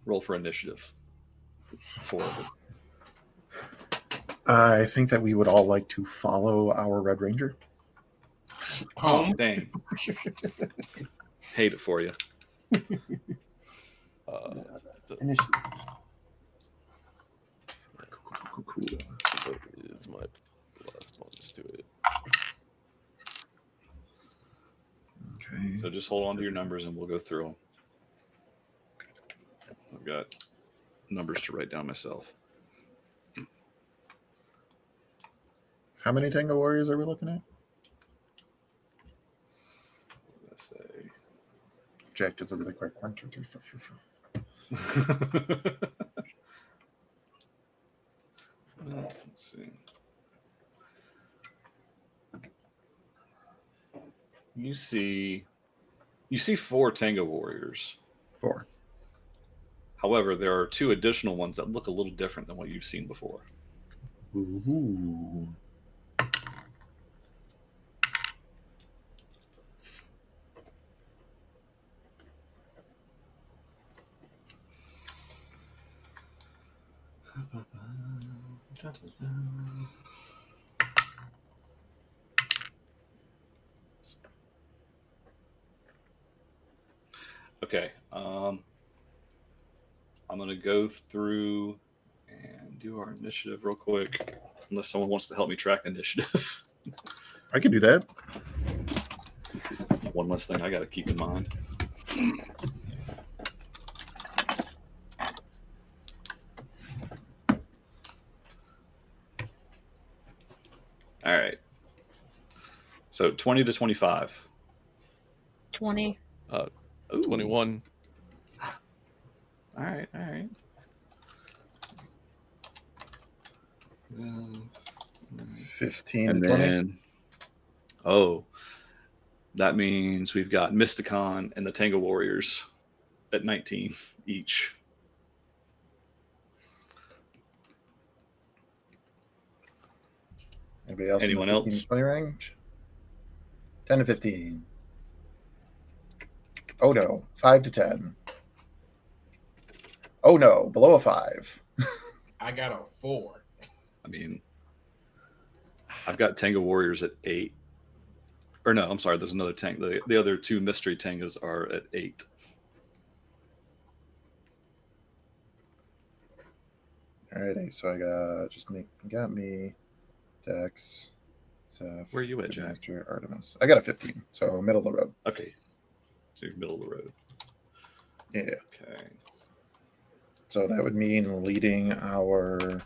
Roll for initiative. 4 of it. I think that we would all like to follow our Red Ranger. Oh, dang. Hate it for you. Initiative. Cool. It's my last bonus to it. Okay. So just hold on to your numbers and we'll go through them. I've got numbers to write down myself. How many Tango Warriors are we looking at? Let's say. Jack does a really quick 1, 2, 3, 4, 5. Let's see. You see 4 Tango Warriors. 4. However, there are 2 additional ones that look a little different than what you've seen before. Ooh. Okay. I'm going to go through and do our initiative real quick, unless someone wants to help me track initiative. I could do that. One less thing I got to keep in mind. All right. So 20 to 25. 20. 21. All right. 15 And to 20. then, that means we've got Mysticon and the Tango Warriors at 19 each. Anybody else Anyone in the 15 else? to 20 range? 10 to 15. Oh no, 5 to 10. Oh no, below a 5. I got a 4. I mean, I've got Tenga Warriors at 8. Or no, I'm sorry, there's another tank. The other two mystery Tengas are at 8. Alrighty, so I got me, Dex, Zeph, Where are you at, Jack? Master, Artemis. I got a 15, so middle of the road. Okay. So you're middle of the road. Yeah. Okay. So that would mean leading our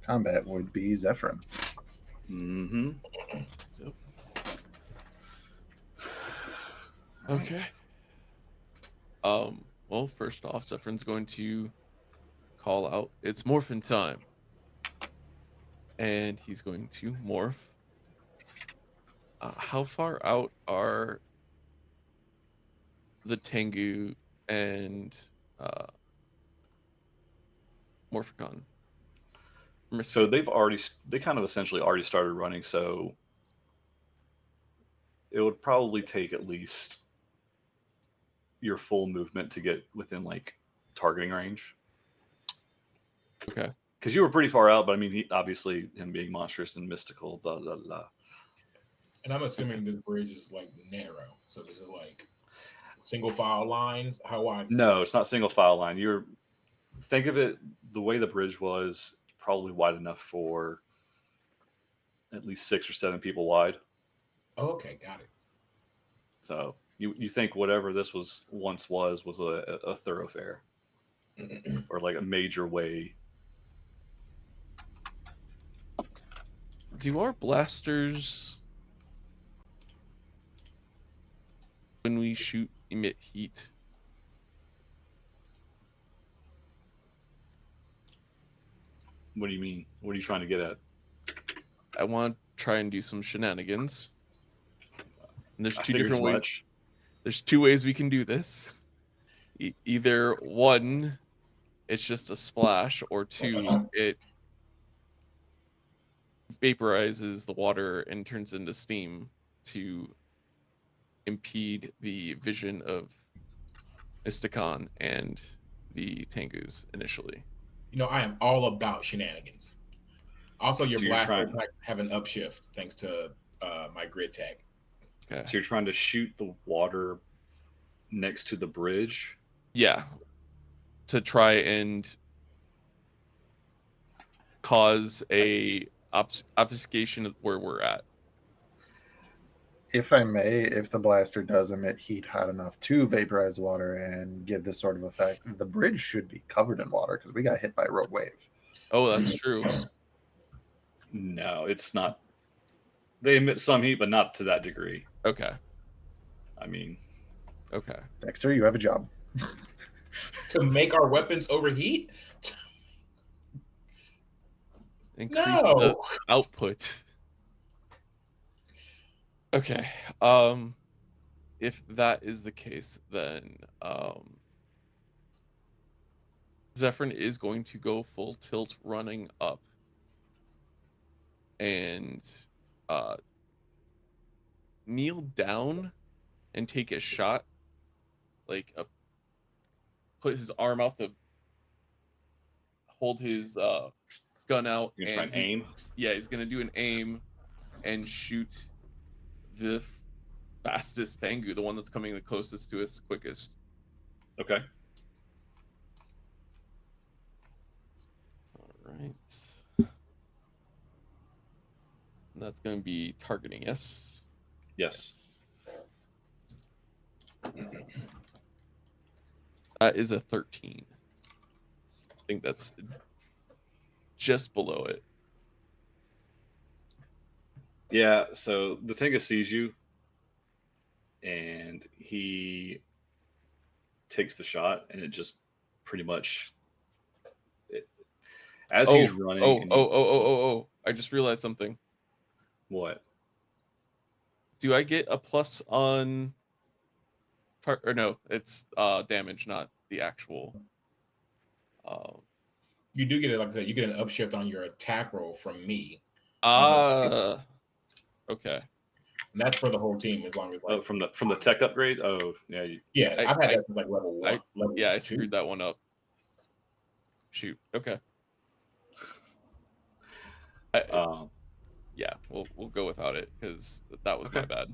combat would be Zephron. Mm-hmm. Yep. Okay. Well, first off, Zephron's going to call out, "It's morphin' time." And he's going to morph. How far out are the Tengu and Morphicon? So they kind of essentially already started running, so it would probably take at least your full movement to get within like targeting range. Okay. Because you were pretty far out, but I mean, obviously him being monstrous and mystical, blah blah blah. And I'm assuming this bridge is like narrow. So this is like single file lines. How wide? No, it's not single file line. Think of it the way the bridge was, probably wide enough for at least 6 or 7 people wide. Oh, okay, got it. So you think whatever this once was a thoroughfare or like a major way. Do our blasters, when we shoot, emit heat? What do you mean? What are you trying to get at? I want to try and do some shenanigans. And there's I two figured different as ways. much. There's 2 ways we can do this. Either one, it's just a splash, or 2, it vaporizes the water and turns into steam to impede the vision of Mysticon and the Tengus initially. You know, I am all about shenanigans. Also, your So you're blaster trying- attacks have an upshift thanks to my grid tag. Okay. So you're trying to shoot the water next to the bridge? Yeah. To try and cause a obfuscation of where we're at. If I may, if the blaster does emit heat hot enough to vaporize water and give this sort of effect, the bridge should be covered in water because we got hit by a rogue wave. Oh, that's true. No, it's not. They emit some heat, but not to that degree. Okay. I mean, Okay. Dexter, you have a job. To make our weapons overheat? Increase No. the output. Okay. If that is the case, then Zephron is going to go full tilt running up and kneel down and take a shot, like put his arm out to hold his gun out. you're trying to aim. Yeah, he's gonna do an aim and shoot the fastest Tengu, the one that's coming the closest to us quickest. Okay. All right. That's going to be targeting, yes? Yes. That is a 13. I think that's just below it. Yeah, so the Tenga sees you and he takes the shot, and it just pretty much as he's running. Oh! I just realized something. What? Do I get a plus on or no, it's damage, not the actual You do get it, like I said, you get an upshift on your attack roll from me. Okay. And that's for the whole team as long as like from the tech upgrade. Oh yeah, yeah, I've had that since like level 1. Level I 2. screwed that one up. Shoot. Okay. Yeah, we'll go without it because that was my bad.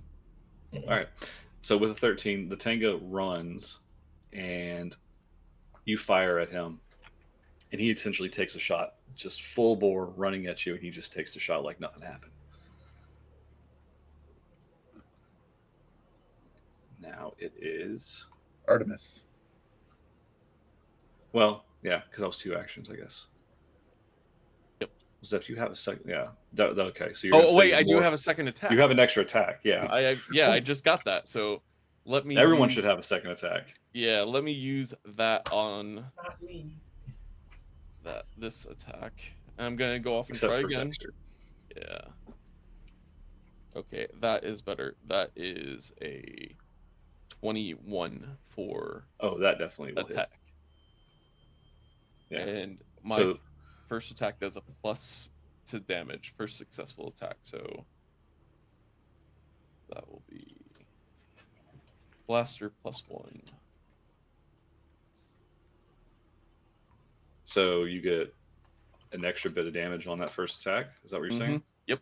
All right. So with a 13, the Tenga runs, and you fire at him, and he essentially takes a shot, just full bore running at you, and he just takes the shot like nothing happened. Now it is Artemis. Well, yeah, because that was 2 actions, I guess. Yep. Zeph, you have a second. Yeah. Okay. So you're wait, I do have a second attack. You have an extra attack. Yeah. I just got that. So let me. Everyone should have a second attack. Yeah. Let me use that on this attack. And I'm gonna go off and Except try for again. Dexter. Yeah. Okay, that is better. That is a 21 for that definitely will attack. Hit. Yeah. And my first attack does a plus to damage, first successful attack. So that will be blaster +1. So you get an extra bit of damage on that first attack. Is that what you're saying? Yep.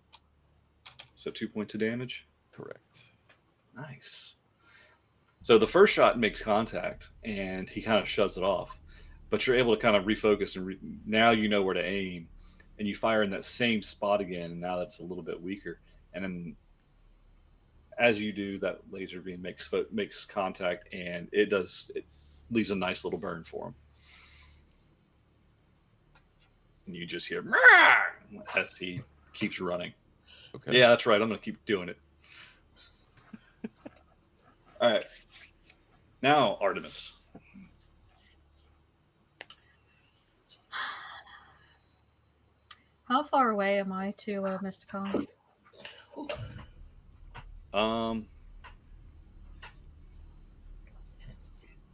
So 2 points of damage. Correct. Nice. So the first shot makes contact, and he kind of shoves it off. But you're able to kind of refocus, and now you know where to aim, and you fire in that same spot again. And now that's a little bit weaker. And then, as you do, that laser beam makes contact, and it leaves a nice little burn for him. And you just hear as he keeps running. Okay. Yeah, that's right. I'm going to keep doing it. All right. Now, Artemis. How far away am I to Mysticon?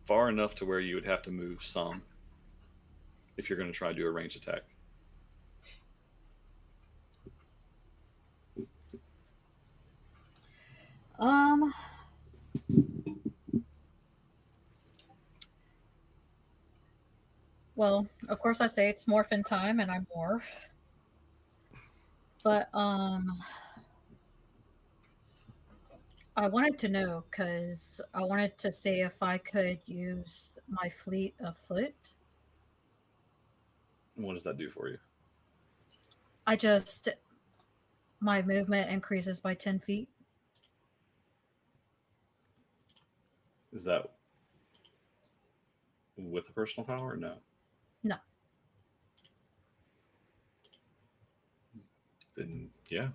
Far enough to where you would have to move some if you're going to try to do a ranged attack. Well, of course I say it's morphin time and I morph. But I wanted to know because I wanted to see if I could use my fleet of foot. What does that do for you? My movement increases by 10 feet. Is that with a personal power or no? No. Then, yeah.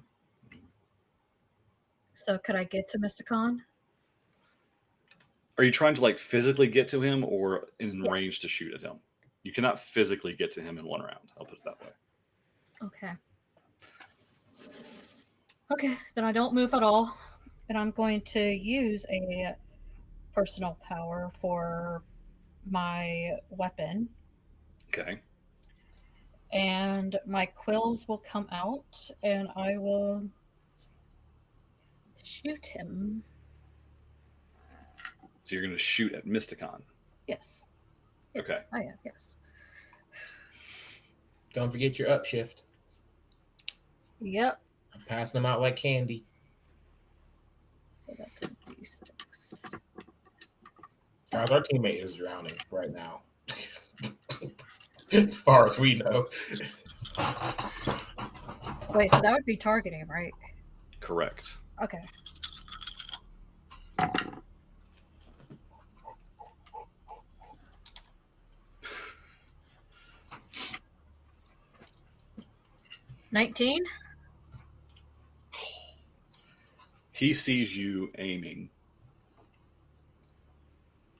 So could I get to Mysticon? Are you trying to like physically get to him or in Yes. range to shoot at him? You cannot physically get to him in one round. I'll put it that way. Okay. Okay, then I don't move at all. And I'm going to use a personal power for my weapon. Okay. And my quills will come out and I will shoot him. So you're going to shoot at Mysticon. Yes. Okay. I am, yes. Don't forget your upshift. Yep. I'm passing them out like candy. So that's a D6. Guys, our teammate is drowning right now. As far as we know. Wait, so that would be targeting, right? Correct. Okay. $19. He sees you aiming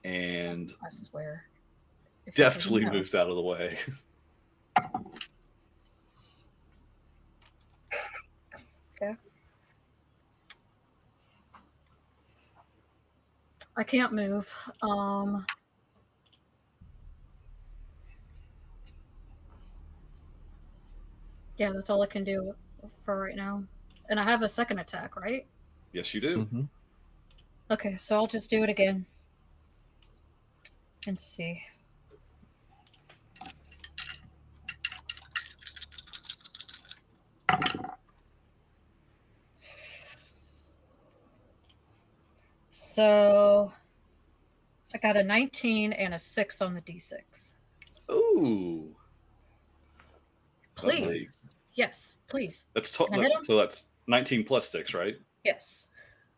and I swear. If deftly you know. moves out of the way. Okay. I can't move. Yeah, that's all I can do for right now. And I have a second attack, right? Yes, you do. Mm-hmm. Okay, so I'll just do it again. And see. So I got a 19 and a 6 on the D6. Ooh. Please. Yes, please. That's Can I hit him? so that's 19 plus 6, right? Yes.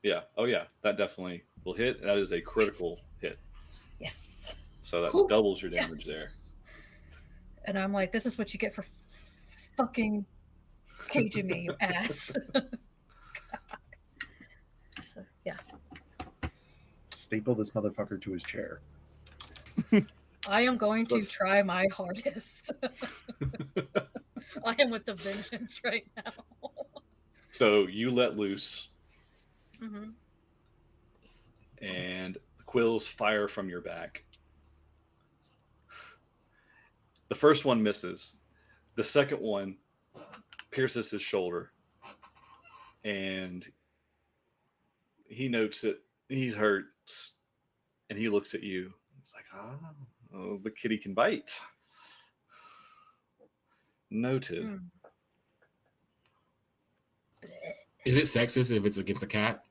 Yeah. Oh yeah, that definitely will hit. That is a critical hit. Yes. So that Ooh, doubles your damage yes. And I'm like, this is what you get for fucking caging me, you ass. So yeah. Staple this motherfucker to his chair. I am going So to try my hardest. I am with the vengeance right now. So you let loose, Mm-hmm. and the quills fire from your back. The first one misses. The second one pierces his shoulder, and he notes it. He's hurt, and he looks at you. It's like, oh, the kitty can bite. Noted. Mm. Is it sexist if it's against a cat?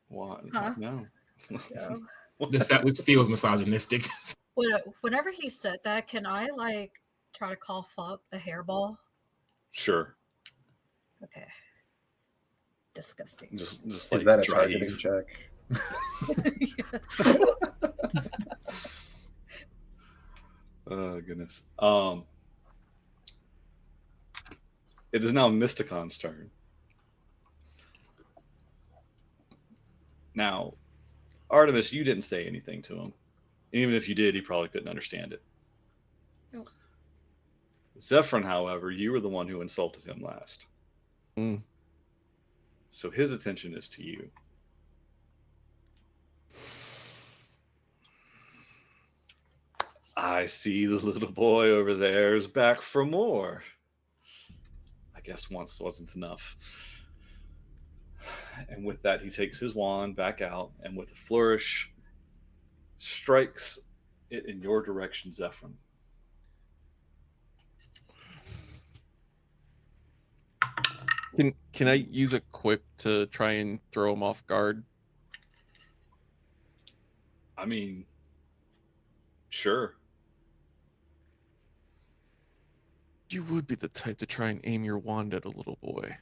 What? Huh? No. No. This feels misogynistic. Whenever he said that, can I like try to cough up a hairball? Sure. Okay. Disgusting. Just Is like that a dry targeting heave. check? Oh goodness. It is now Mysticon's turn. Now, Artemis, you didn't say anything to him. Even if you did, he probably couldn't understand it. Nope. Zephron, however, you were the one who insulted him last. Mm. So his attention is to you. I see the little boy over there is back for more. I guess once wasn't enough. And with that, he takes his wand back out, and with a flourish, strikes it in your direction, Zephron. Can I use a quip to try and throw him off guard? I mean, sure. You would be the type to try and aim your wand at a little boy.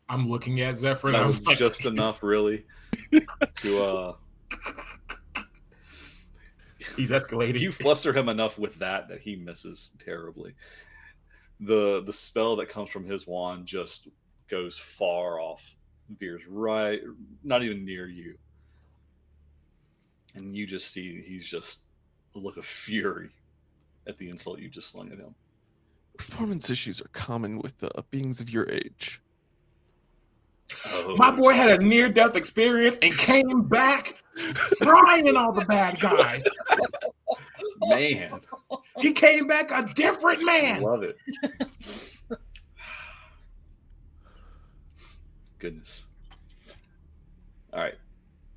I'm looking at Zephron. That I'm was like, just enough, really, to He's escalating. you fluster him enough with that he misses terribly. The spell that comes from his wand just goes far off, veers right, not even near you, and you just see he's just a look of fury at the insult you just slung at him. Performance issues are common with beings of your age. Oh, My boy had a near-death experience and came back frying all the bad guys. man, He came back a different man. love it. Goodness. All right,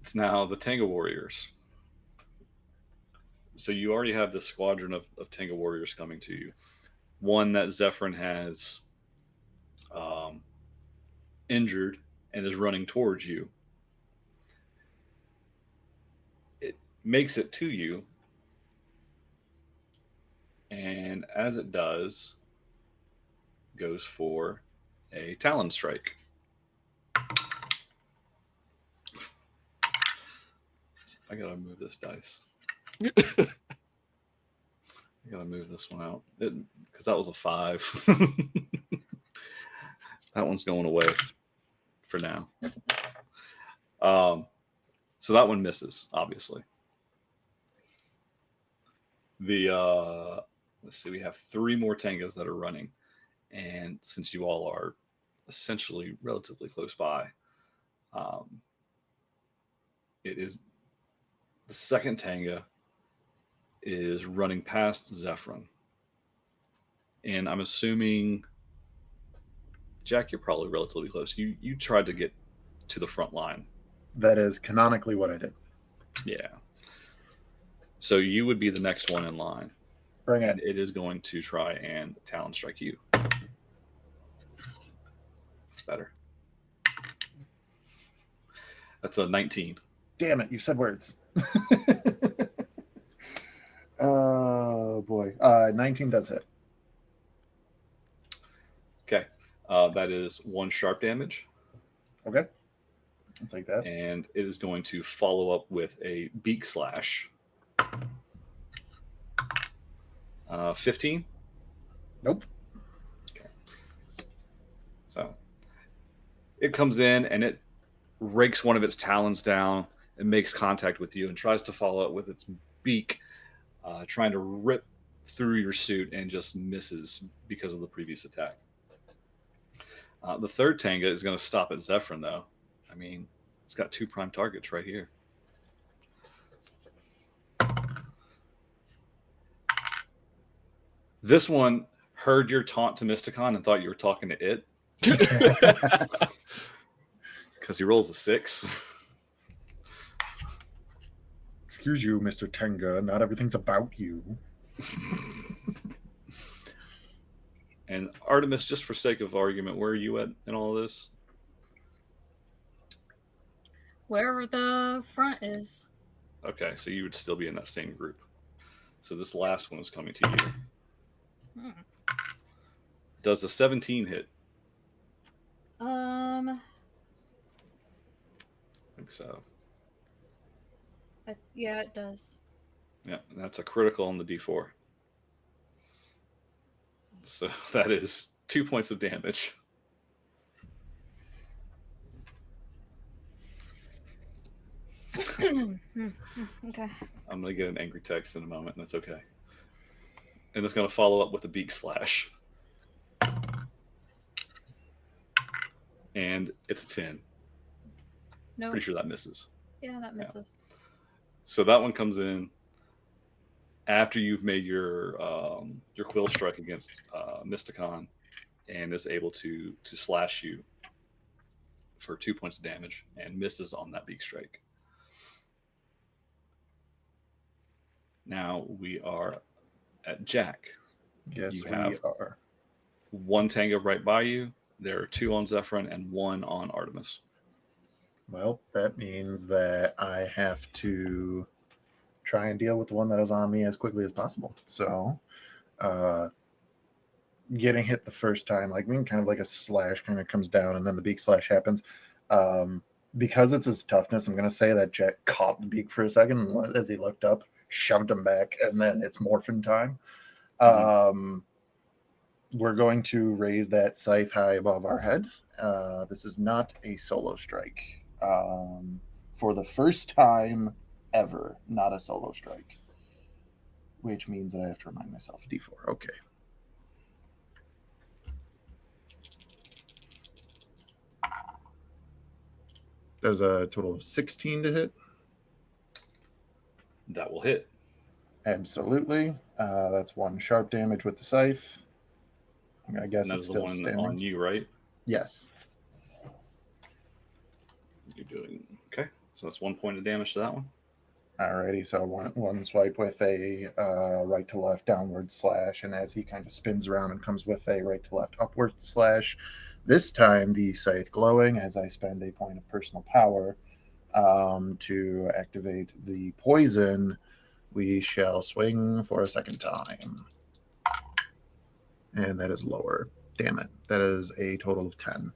it's now the Tango Warriors. So you already have this squadron of Tango Warriors coming to you. One that Zephron has injured and is running towards you. It makes it to you, and as it does, goes for a Talon Strike. I gotta move this dice. I gotta move this one out because that was a 5. That one's going away for now. So that one misses, obviously. The let's see, we have 3 more tangos that are running, and since you all are essentially relatively close by, It is the second Tanga is running past Zephron. And I'm assuming, Jack, you're probably relatively close. You tried to get to the front line. That is canonically what I did. Yeah. So you would be the next one in line. Bring And it. it is going to try and talon strike you. It's better. That's a 19. Damn it, you said words. Oh, boy. 19 does hit. Okay. That is 1 sharp damage. Okay. I'll take that. And it is going to follow up with a beak slash. 15? Nope. Okay. So it comes in and it rakes one of its talons down and makes contact with you and tries to follow it with its beak, trying to rip through your suit and just misses because of the previous attack. The third Tanga is going to stop at Zephron, though. I mean, it's got 2 prime targets right here. This one heard your taunt to Mysticon and thought you were talking to it. Because he rolls a 6. Excuse you, Mr. Tenga. Not everything's about you. And Artemis, just for sake of argument, where are you at in all of this? Wherever the front is. Okay, so you would still be in that same group. So this last one is coming to you. Does the 17 hit? I think so. Yeah, it does. Yeah, that's a critical on the D4. So that is 2 points of damage. Okay. I'm going to get an angry text in a moment, and that's okay. And it's going to follow up with a beak slash. And it's a 10. No. Pretty sure that misses. Yeah, that misses. So that one comes in after you've made your quill strike against Mysticon, and is able to slash you for 2 points of damage and misses on that beak strike. Now we are at Jack. Yes, You we have are. 1 Tanga right by you. There are 2 on Zephron and 1 on Artemis. Well, that means that I have to try and deal with the one that is on me as quickly as possible. So, getting hit the first time, like kind of like a slash kind of comes down and then the beak slash happens. Because it's his toughness, I'm going to say that Jack caught the beak for a second and as he looked up, shoved him back, and then it's morphin time. We're going to raise that scythe high above our head. This is not a solo strike. For the first time ever, not a solo strike. Which means that I have to remind myself D4. Okay. There's a total of 16 to hit. That will hit. Absolutely. That's 1 sharp damage with the scythe. I guess And that's it's the still one standing. on you, right? Yes. You're doing okay. So that's 1 point of damage to that one. Alrighty, so one swipe with a right to left downward slash, and as he kind of spins around and comes with a right to left upward slash, this time the scythe glowing as I spend a point of personal power to activate the poison. We shall swing for a second time. And that is lower. Damn it. That is a total of 10.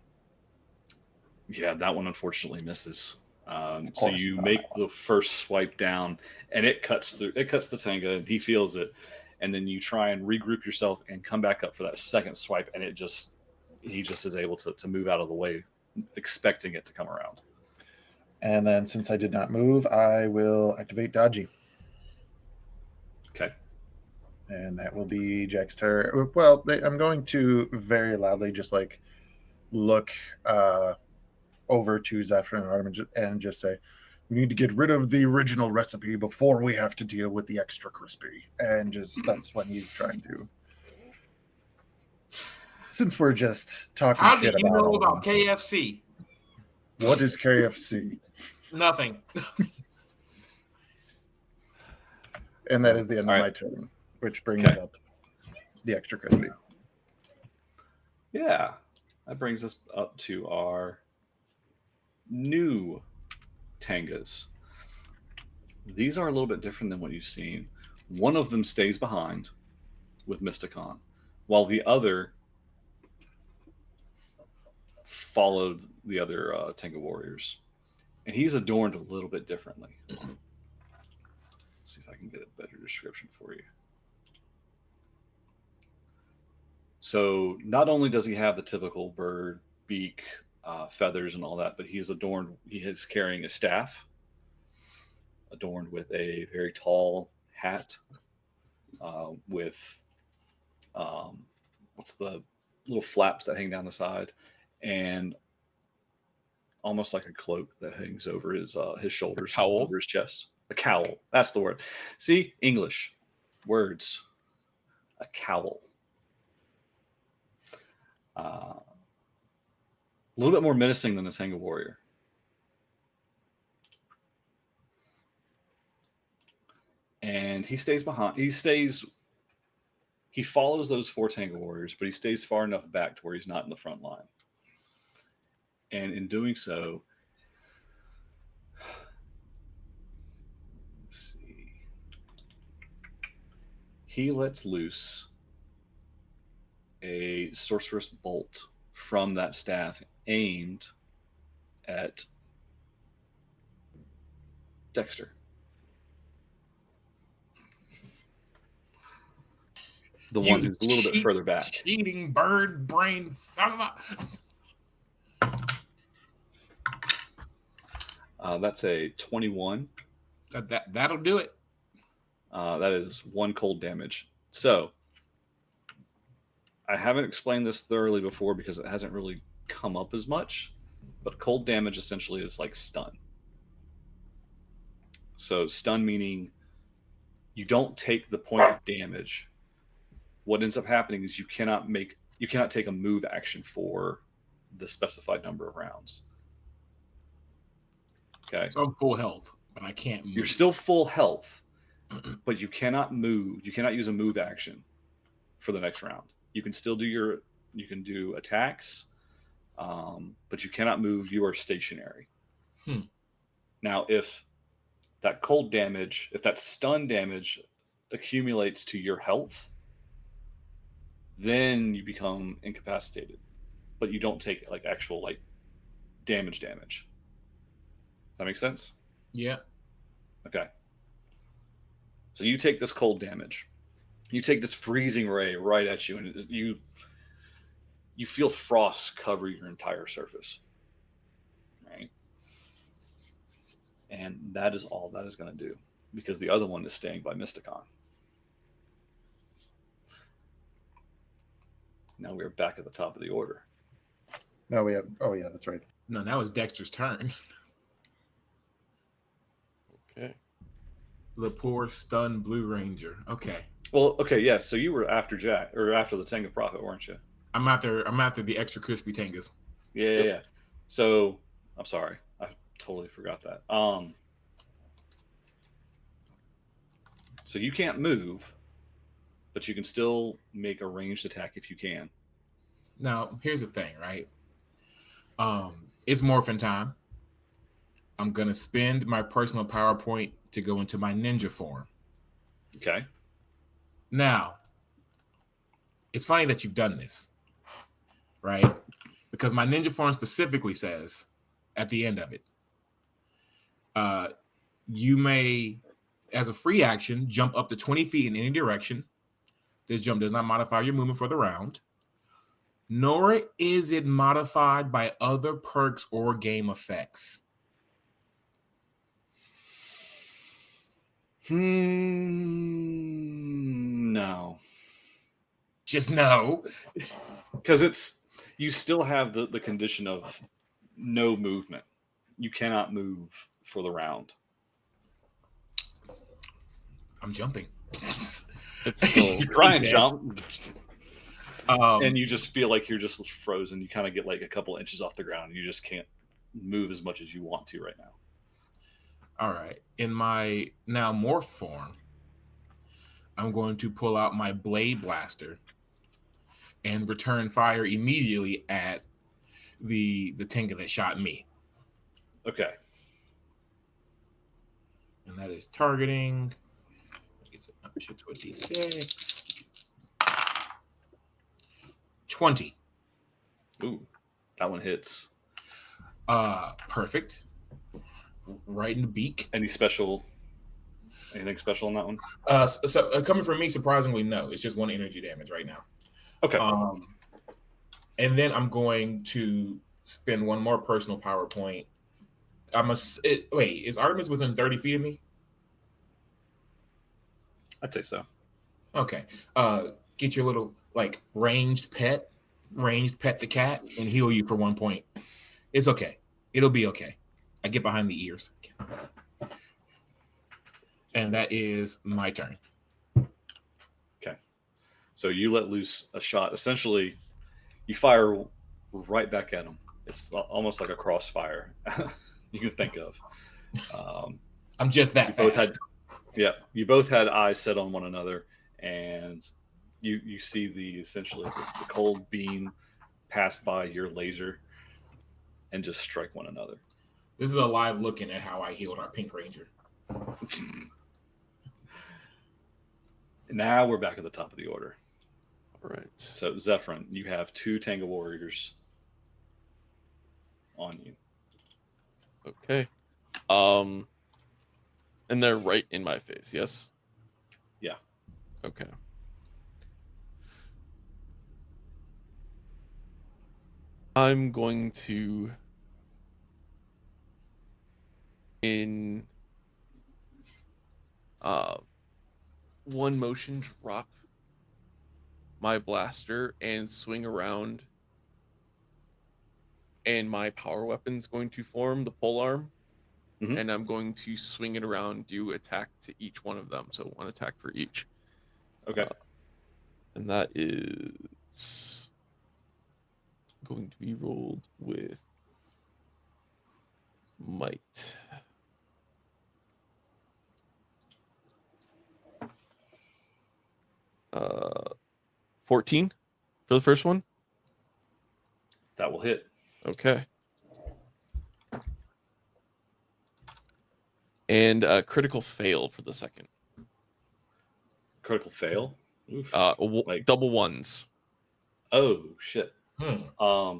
Yeah, that one unfortunately misses. So course you it's on make that one. the first swipe down, and it cuts through. It cuts the Tanga, and he feels it. And then you try and regroup yourself and come back up for that second swipe, and he just is able to move out of the way, expecting it to come around. And then since I did not move, I will activate Dodgy. Okay. And that will be Jack's turn. Well, I'm going to very loudly just look over to Zephron and Artemis and just say, We need to get rid of the original recipe before we have to deal with the extra crispy. And just that's when he's trying to. Since we're just talking How do shit you about know all about of them, KFC? what is KFC? Nothing. And that is the end All of right. my turn, which brings Okay. up the extra crispy. Yeah, that brings us up to our new Tangas. These are a little bit different than what you've seen. One of them stays behind with Mysticon, while the other followed the other Tenga warriors. And he's adorned a little bit differently. Let's see if I can get a better description for you. So not only does he have the typical bird beak, feathers, and all that, but he is adorned. He is carrying a staff, adorned with a very tall hat, with what's the little flaps that hang down the side, and almost like a cloak that hangs over his shoulders, cowl? over his chest. A cowl. That's the word. See, English words. A cowl. A little bit more menacing than the Tenga warrior. And he stays behind. He follows those 4 Tenga warriors, but he stays far enough back to where he's not in the front line. And in doing so, let's see, he lets loose a sorceress bolt from that staff aimed at Dexter. The one who's a little bit further back. Cheating bird brain son of a... That's a 21. That'll do it. That is 1 cold damage. So, I haven't explained this thoroughly before because it hasn't really come up as much, but cold damage essentially is like stun. So, stun meaning you don't take the point of damage. What ends up happening is you cannot take a move action for the specified number of rounds. Okay. So I'm full health, but I can't move. You're still full health, but you cannot move. You cannot use a move action for the next round. You can still do attacks, but you cannot move. You are stationary. Now, if that cold damage, if that stun damage accumulates to your health, then you become incapacitated, but you don't take like actual like damage. Does that make sense? Yeah. Okay. So you take this cold damage. You take this freezing ray right at you, and you feel frost cover your entire surface. Right? And that is all that is going to do, because the other one is staying by Mysticon. Now we're back at the top of the order. No, we have. Oh, yeah, that's right. No, that was Dexter's turn. Okay. The poor stunned Blue Ranger. Okay. Well, okay, yeah. So you were after Jack, or after the Tenga Prophet, weren't you? I'm after the extra crispy Tangas. Yeah. So I'm sorry, I totally forgot that. So you can't move, but you can still make a ranged attack if you can. Now, here's the thing, right? It's morphin time. I'm gonna spend my personal power point to go into my ninja form. Okay. Now, it's funny that you've done this, right? Because my ninja form specifically says at the end of it, you may, as a free action, jump up to 20 feet in any direction. This jump does not modify your movement for the round, nor is it modified by other perks or game effects. No. Just no. Because you still have the condition of no movement. You cannot move for the round. I'm jumping. It's still Try and Exactly. jump, Um, and you just feel like you're just frozen. You kind of get like a couple inches off the ground. You just can't move as much as you want to right now. all right. In my now morph form, I'm going to pull out my blade blaster and return fire immediately at the Tenga that shot me. Okay. And that is targeting. It's up to 26. 20. Ooh, that one hits. Perfect. Right in the beak. Anything special on that one? So coming from me, surprisingly, no. It's just 1 energy damage right now. Okay. And then I'm going to spend 1 more personal power point. Wait, is Artemis within 30 feet of me? I'd say so. Okay. Get your little like ranged pet the cat, and heal you for 1 point. It's okay. It'll be okay. I get behind the ears. And that is my turn. Okay. So you let loose a shot. Essentially, you fire right back at him. It's almost like a crossfire you can think of. I'm just that fast. You both had eyes set on one another, and you see essentially the cold beam pass by your laser and just strike one another. This is a live looking at how I healed our Pink Ranger. Now we're back at the top of the order. All right. So Zephron, you have 2 Tenga warriors on you. Okay. And they're right in my face, yes? Yeah. Okay. I'm going to in 1 motion drop my blaster and swing around, and my power weapon's going to form the pole arm. Mhm. And I'm going to swing it around, do attack to each one of them. So 1 attack for each. Okay. And that is going to be rolled with might. 14 for the first one. That will hit. Okay. And a critical fail for the second. Critical fail. Oof. Like double 1s. Oh shit. Hmm.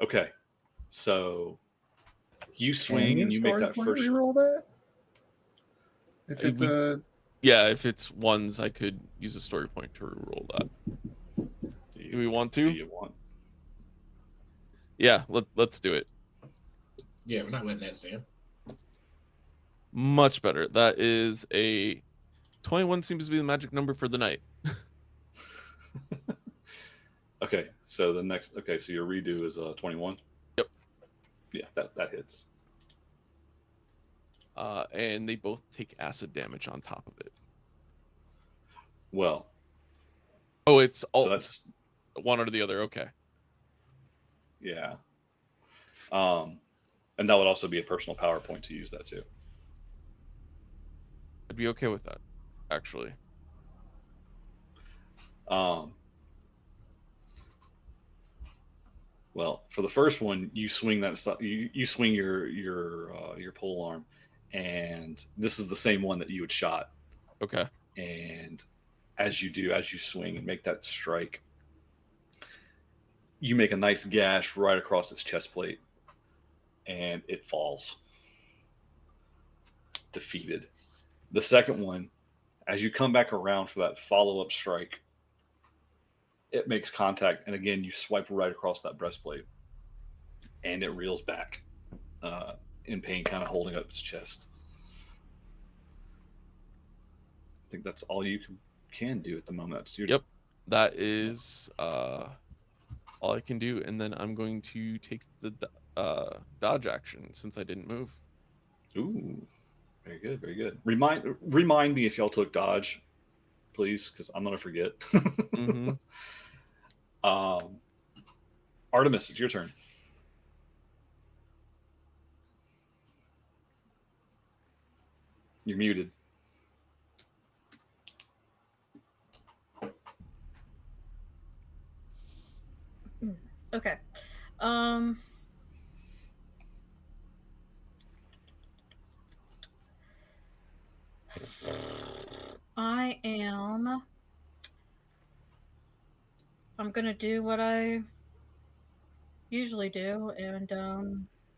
Okay. So you swing and you make that first. Reroll that. If it's Yeah, if it's 1s, I could use a story point to reroll that. Do we want to? Do you want? Yeah, let's do it. Yeah, we're not letting that stand. Much better. That is a 21 seems to be the magic number for the night. Okay, so so your redo is 21. Yep. Yeah, that hits. And they both take acid damage on top of it. Well. Oh, it's all so that's one or the other. Okay. Yeah. And that would also be a personal power point to use that too. I'd be okay with that, actually. Well, for the first one, you swing you swing your pole arm, and this is the same one that you had shot. Okay. And as you swing and make that strike, you make a nice gash right across its chest plate, and it falls. Defeated. The second one, as you come back around for that follow-up strike, it makes contact, and again, you swipe right across that breastplate, and it reels back in pain, kind of holding up its chest. I think that's all you can do at the moment. That's your Yep, that is all I can do, and then I'm going to take dodge action since I didn't move. Ooh, very good, very good. Remind me if y'all took dodge, please, because I'm gonna forget. Mm-hmm. Artemis, it's your turn. You're muted. Okay. I'm gonna do what I usually do and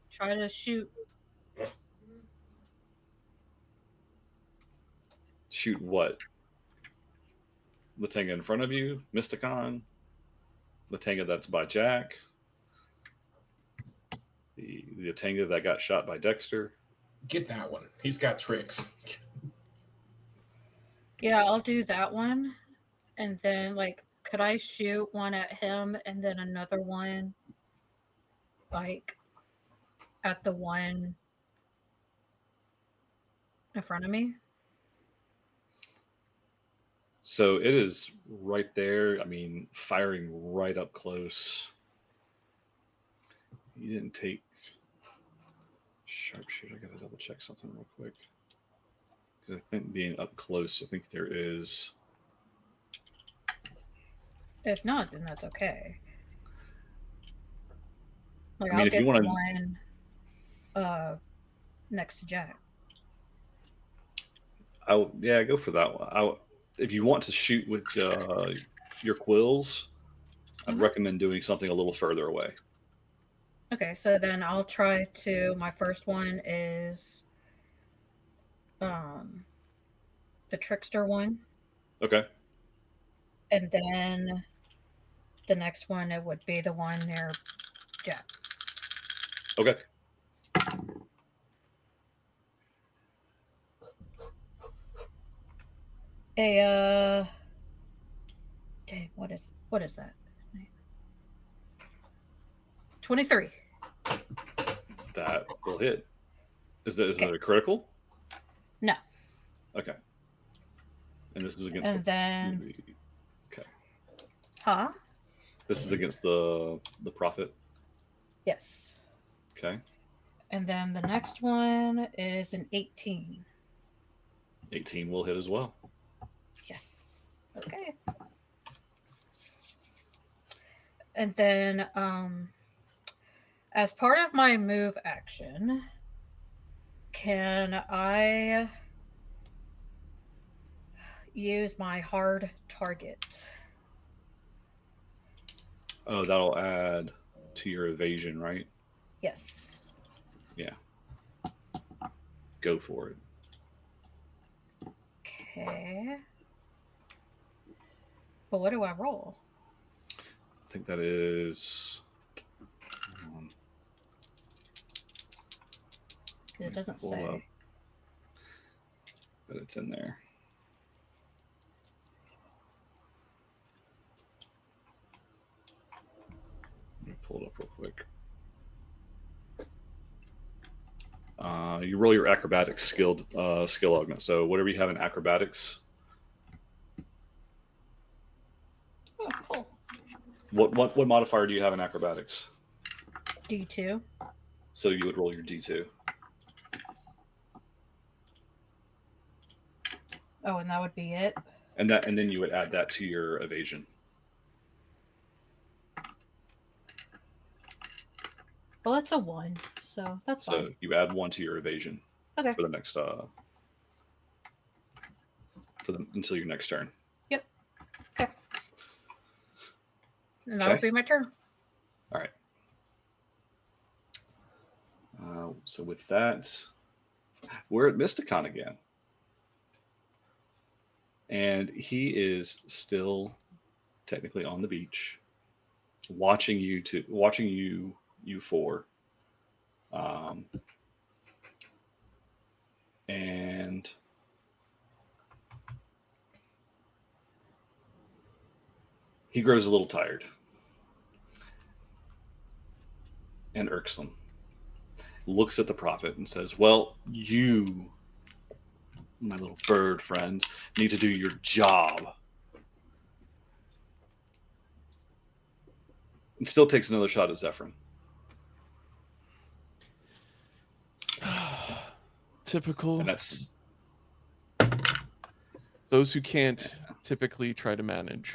try to shoot. Shoot what? Latanga in front of you, Mysticon. Latanga that's by Jack. The Latanga that got shot by Dexter. Get that one. He's got tricks. Yeah, I'll do that one. And then, like, could I shoot one at him and then another one, like, at the one in front of me? So it is right there. I mean, firing right up close. You didn't take sharpshooter. I gotta double check something real quick. Because I think being up close, I think there is. If not, then that's okay. Like, I mean, I'll if you get want the one next to Jack. Yeah, go for that one. If you want to shoot with your quills, I'd recommend doing something a little further away. Okay, so then I'll try to. My first one is the trickster one. Okay. And then the next one, it would be the one near Jack. Okay. Dang, what is that? 23. That will hit. Is it a critical? No. Okay. And this is against And then okay. Huh? This is against the prophet. Yes. Okay. And then the next one is an 18. 18 will hit as well. Yes. Okay. And then as part of my move action, can I use my hard target? Oh, that'll add to your evasion, right? Yes. Yeah. Go for it. Okay. But what do I roll? I think that is. It doesn't pull say. up. But it's in there. Let me pull it up real quick. You roll your acrobatics skill augment. So whatever you have in acrobatics. Oh, cool. What modifier do you have in acrobatics? D2. So you would roll your D2. Oh, and that would be it. And then you would add that to your evasion. Well, it's a 1, so that's So fine. you add 1 to your evasion. Okay. For the next until your next turn. Yep. Okay. And that would be my turn. All right. So with that, we're at Mysticon again. And he is still technically on the beach, watching you four. And he grows a little tired and irksome. looks at the prophet and says, well, you, my little bird friend, need to do your job. And still takes another shot at Zephron. Typical. And that's those who can't typically try to manage.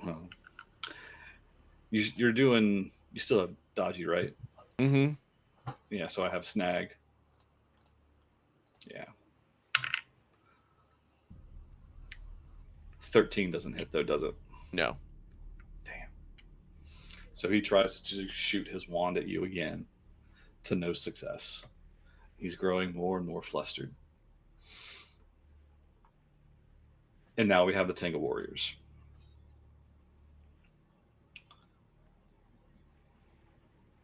well, you still have dodgy, right? Mm-hmm. Yeah, so I have snag. Yeah. 13 doesn't hit though, does it? No. Damn. So he tries to shoot his wand at you again to no success. He's growing more and more flustered. And now we have the Tenga Warriors.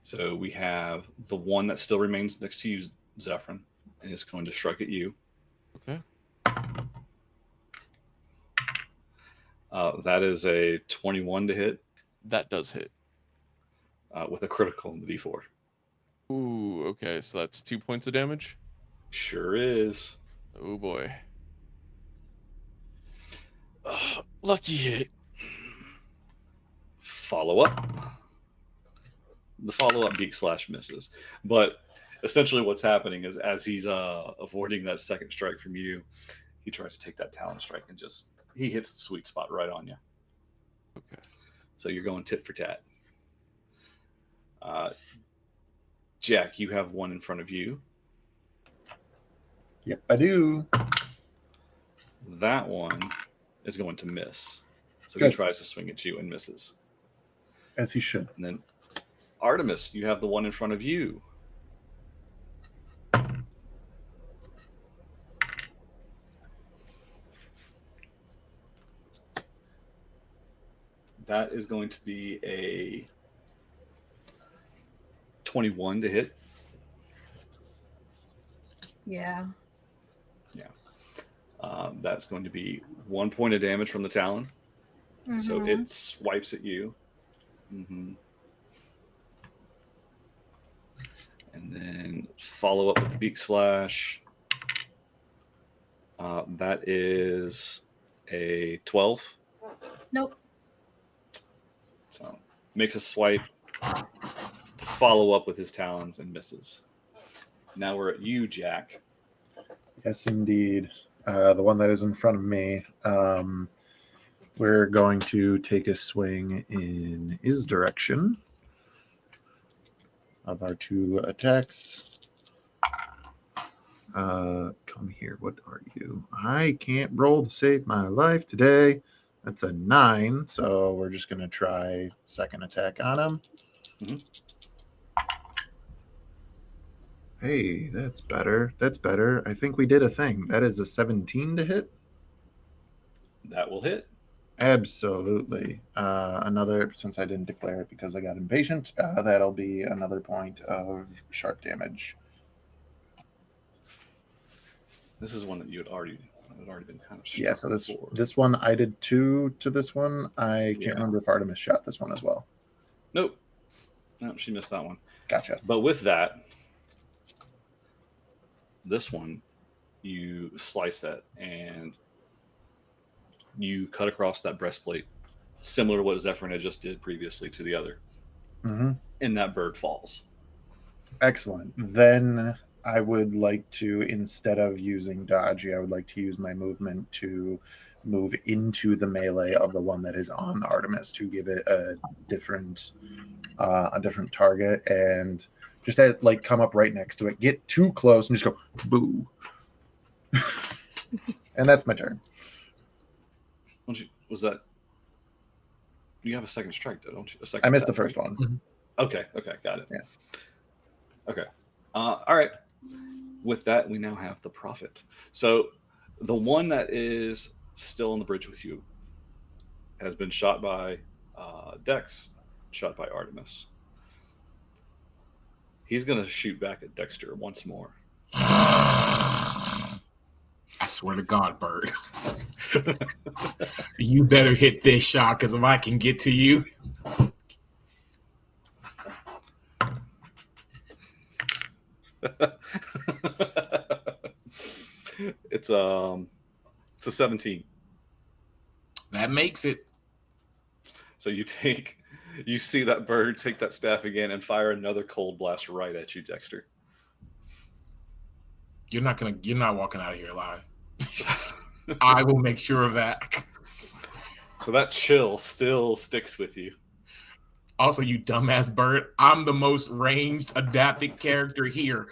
So we have the one that still remains next to you, Zephron, and is going to strike at you. Okay. That is a 21 to hit. That does hit. With a critical in the D4. Ooh, okay. So that's 2 points of damage? Sure is. Oh, boy. Lucky hit. Follow up. The follow-up beak slash misses. But essentially what's happening is as he's avoiding that second strike from you, he tries to take that talon strike and he hits the sweet spot right on you. Okay. So you're going tit for tat. Jack, you have one in front of you. Yep, I do. That one is going to miss. So Good. he tries to swing at you and misses. As he should. And then Artemis, you have the one in front of you. That is going to be a 21 to hit. Yeah. That's going to be 1 point of damage from the talon. Mm-hmm. So it swipes at you. Mm-hmm. And then follow up with the beak slash. That is a 12. Nope. So makes a swipe to follow up with his talons and misses. Now we're at you, Jack. Yes, indeed. The one that is in front of me. We're going to take a swing in his direction of our 2 attacks. Come here. What are you? I can't roll to save my life today. That's a 9, so we're just going to try second attack on him. Mm-hmm. Hey, that's better. That's better. I think we did a thing. That is a 17 to hit. That will hit. Absolutely. Another, since I didn't declare it because I got impatient, that'll be another point of sharp damage. This is one that you had already been kind of Yeah, so struck this one I did 2 to this one. I can't Yeah. remember if Artemis shot this one as well. Nope. No, she missed that one. Gotcha. But with that, this one, you slice it and you cut across that breastplate, similar to what Zephron had just did previously to the other. Mm-hmm. And that bird falls. Excellent. Then I would like to, instead of using dodgy, I would like to use my movement to move into the melee of the one that is on Artemis to give it a different target, and just come up right next to it, get too close, and just go boo. And that's my turn. Was that? You have a second strike, though, don't you? I missed the first one. Okay, got it. Yeah. Okay. All right. With that, we now have the prophet. So the one that is still on the bridge with you has been shot by Dex, shot by Artemis. He's going to shoot back at Dexter once more. I swear to God, Bird. You better hit this shot, because if I can get to you. It's a 17. That makes it. So you see that bird take that staff again and fire another cold blast right at you, Dexter. You're not walking out of here alive. I will make sure of that. So that chill still sticks with you. Also, you dumbass bird, I'm the most ranged adapted character here.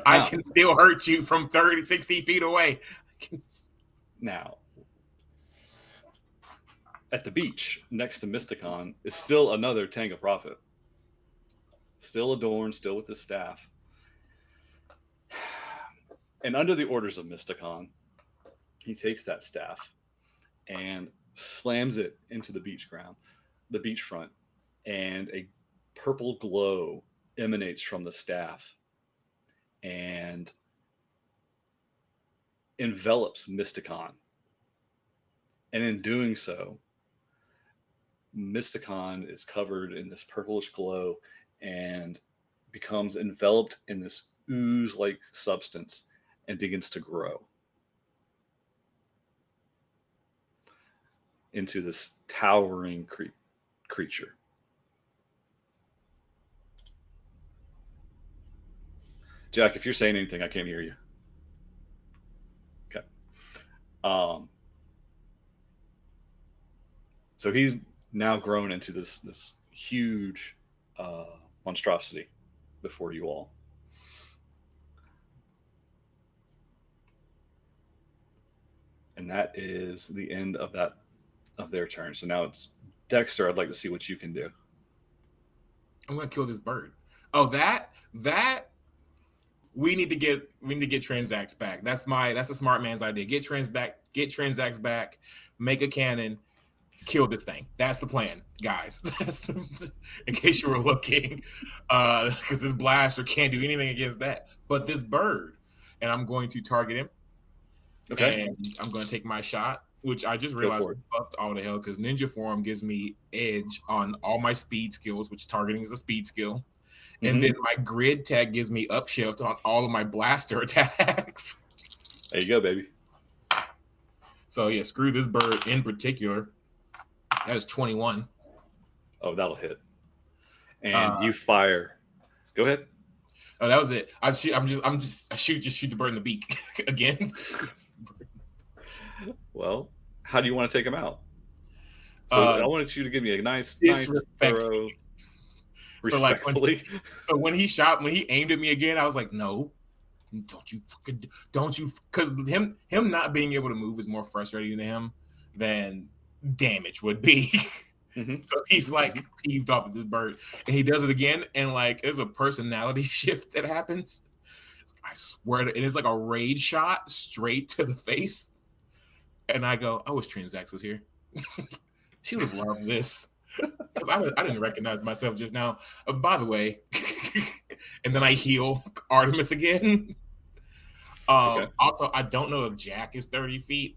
I can still hurt you from 30, 60 feet away. Now, at the beach next to Mysticon is still another Tanga Prophet. Still adorned, still with his staff. And under the orders of Mysticon, he takes that staff and slams it into the beachfront, and a purple glow emanates from the staff and envelops Mysticon. And in doing so, Mysticon is covered in this purplish glow and becomes enveloped in this ooze-like substance and begins to grow into this towering creature. Jack, if you're saying anything, I can't hear you. Okay. So he's now grown into this huge monstrosity before you all. And that is the end of their turn. So now it's Dexter. I'd like to see what you can do. I'm gonna kill this bird. Oh, that we need to get Trinzax back. That's a smart man's idea. Get Trinzax back, make a cannon, kill this thing. That's the plan, guys. In case you were looking, because this blaster can't do anything against that. But this bird, and I'm going to target him. Okay. And I'm going to take my shot, which I just realized I buffed all the hell because Ninja Form gives me edge on all my speed skills, which targeting is a speed skill. And then my grid tag gives me upshift on all of my blaster attacks. There you go, baby. So yeah, screw this bird in particular. That is 21. Oh, that'll hit. And you fire. Go ahead. Oh, that was it. I shoot the bird in the beak again. Well, how do you want to take him out? So I wanted you to give me a nice thorough. Respectfully. So when he aimed at me again, I was like, no, don't you, because him not being able to move is more frustrating to him than damage would be. So he's like peeved off at this bird, and he does it again, and like there's a personality shift that happens. I swear to, it is like a raid shot straight to the face, and I go, I wish Trinzax was here. She would have loved this. Because I didn't recognize myself just now. By the way, and then I heal Artemis again. Okay. Also, I don't know if Jack is 30 feet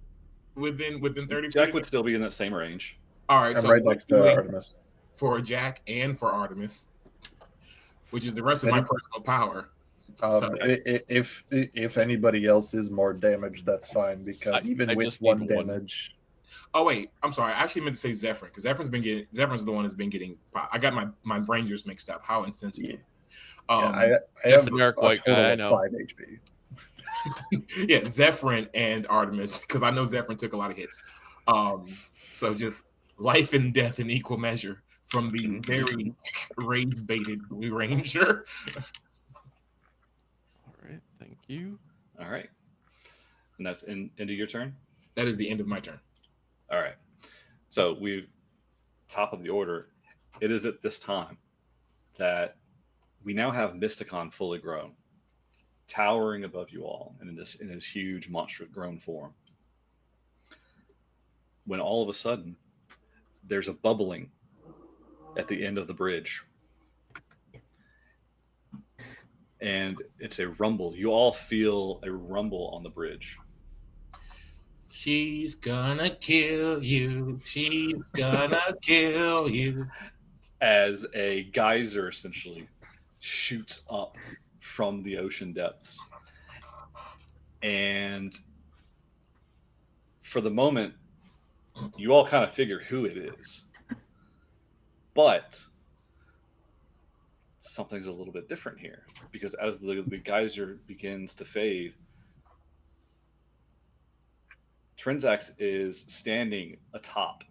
within 30 feet. Jack would still be in that same range. All right, I'm right next to Artemis. For Jack and for Artemis, which is the rest of my personal power. If anybody else is more damaged, that's fine because even with one damage. Oh wait, I'm sorry. I actually meant to say Zephron because Zephron's the one that's been getting. I got my Rangers mixed up. How insensitive! I have generic white guy. I know 5 HP. Yeah, Zephron and Artemis because I know Zephron took a lot of hits. So just life and death in equal measure from the very rage baited Blue Ranger. All right, thank you. All right, and that's end of your turn. That is the end of my turn. All right. So top of the order. It is at this time that we now have Mysticon fully grown, towering above you all, and in his huge monstrous grown form. When all of a sudden, there's a bubbling at the end of the bridge. And it's a rumble. You all feel a rumble on the bridge. She's gonna kill you. She's gonna kill you. as a geyser essentially shoots up from the ocean depths. And for the moment, you all kind of figure who it is. But something's a little bit different here, because as the geyser begins to fade, Trinzax is standing atop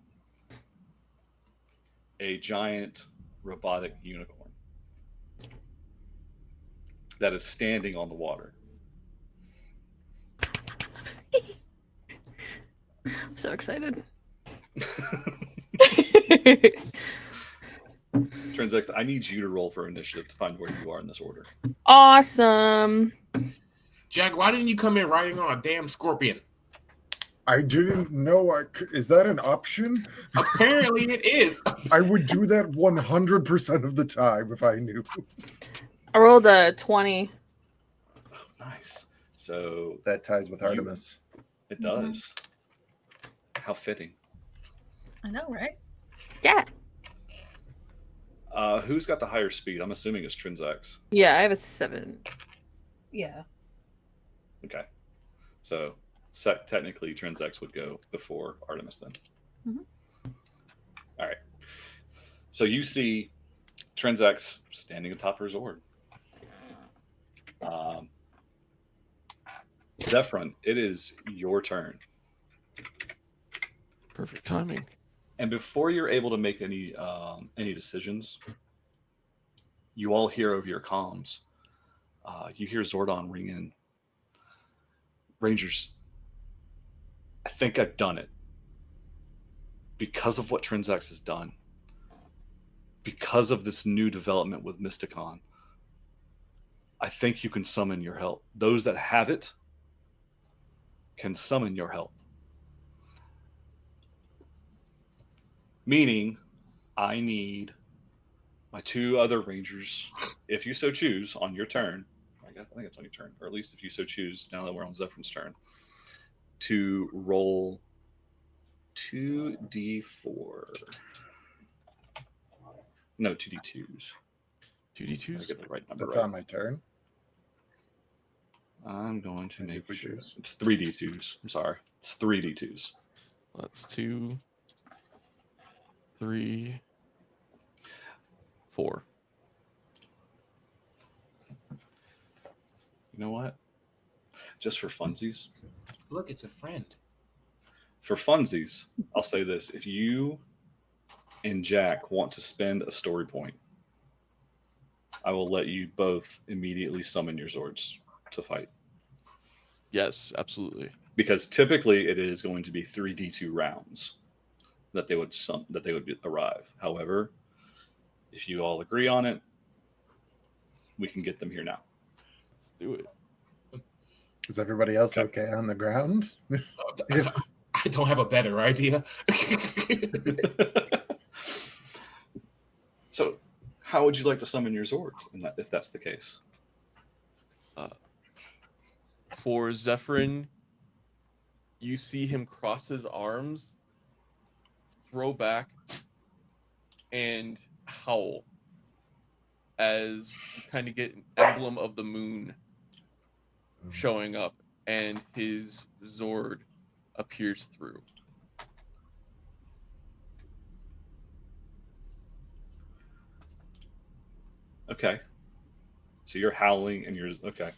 a giant robotic unicorn that is standing on the water. I'm so excited. Trinzax, I need you to roll for initiative to find where you are in this order. Awesome. Jack, why didn't you come in riding on a damn scorpion? I didn't know. Is that an option? Apparently it is. I would do that 100% of the time if I knew. I rolled a 20. Oh, nice. So That ties with Artemis. it does. How fitting. I know, right? Yeah. Who's got the higher speed? I'm assuming it's Trinzax. Yeah, I have a 7. Yeah. Okay. So technically Trinzax would go before Artemis then. All right. So you see Trinzax standing atop her Zord. Zephron, it is your turn. Perfect timing. And before you're able to make any decisions, you all hear over your comms. You hear Zordon ring in. Rangers, I think I've done it. Because of what Trinzax has done. Because of this new development with Mysticon. I think you can summon your help. Those that have it can summon your help. Meaning, I need my 2 other Rangers, if you so choose, on your turn. I think it's on your turn, or at least if you so choose, now that we're on Zephron's turn, to roll 2d4. No, 2d2s. 2d2s? I get the right number That's right. on my turn. I'm going to Maybe make we sure. choose. It's 3d2s. I'm sorry. It's 3d2s. That's 2, 3, 4. You know what? Just for funsies. Look, it's a friend. For funsies, I'll say this. If you and Jack want to spend a story point, I will let you both immediately summon your Zords to fight. Yes, absolutely. Because typically it is going to be 3d2 rounds that they would arrive. However, if you all agree on it, we can get them here now. Let's do it. Is everybody else okay on the ground? I don't have a better idea. So, how would you like to summon your Zords if that's the case? For Zephron, you see him cross his arms, throw back, and howl as you kind of get an emblem of the moon showing up, and his Zord appears through. Okay. So you're howling and you're... Okay.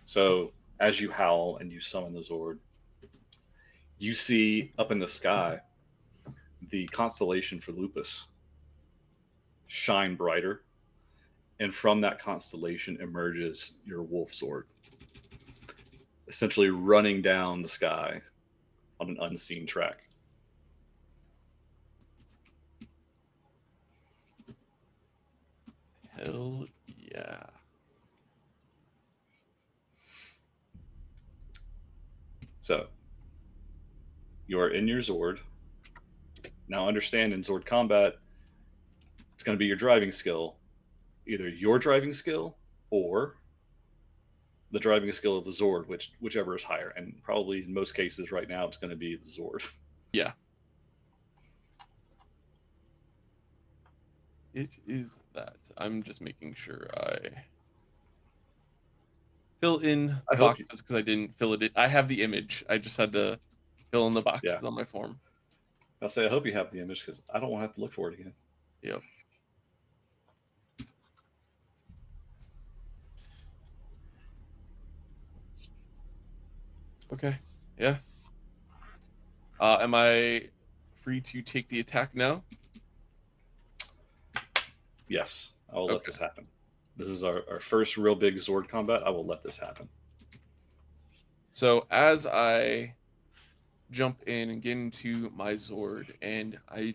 So as you howl and you summon the Zord, you see up in the sky the constellation for Lupus shine brighter. And from that constellation emerges your wolf Zord, essentially running down the sky on an unseen track. Hell yeah. So, you're in your Zord. Now understand, in Zord combat, it's going to be your driving skill. Either your driving skill or the driving skill of the Zord, whichever is higher. And probably in most cases right now, it's going to be the Zord. Yeah. It is that. I'm just making sure I fill in the I hope you- boxes because I didn't fill it in. I have the image. I just had to fill in the boxes Yeah. on my form. I'll say I hope you have the image because I don't want to have to look for it again. Yep. Okay. Yeah. Am I free to take the attack now? Yes, I will let Okay. this happen. This is our first real big Zord combat. I will let this happen. So as I jump in and get into my Zord, and I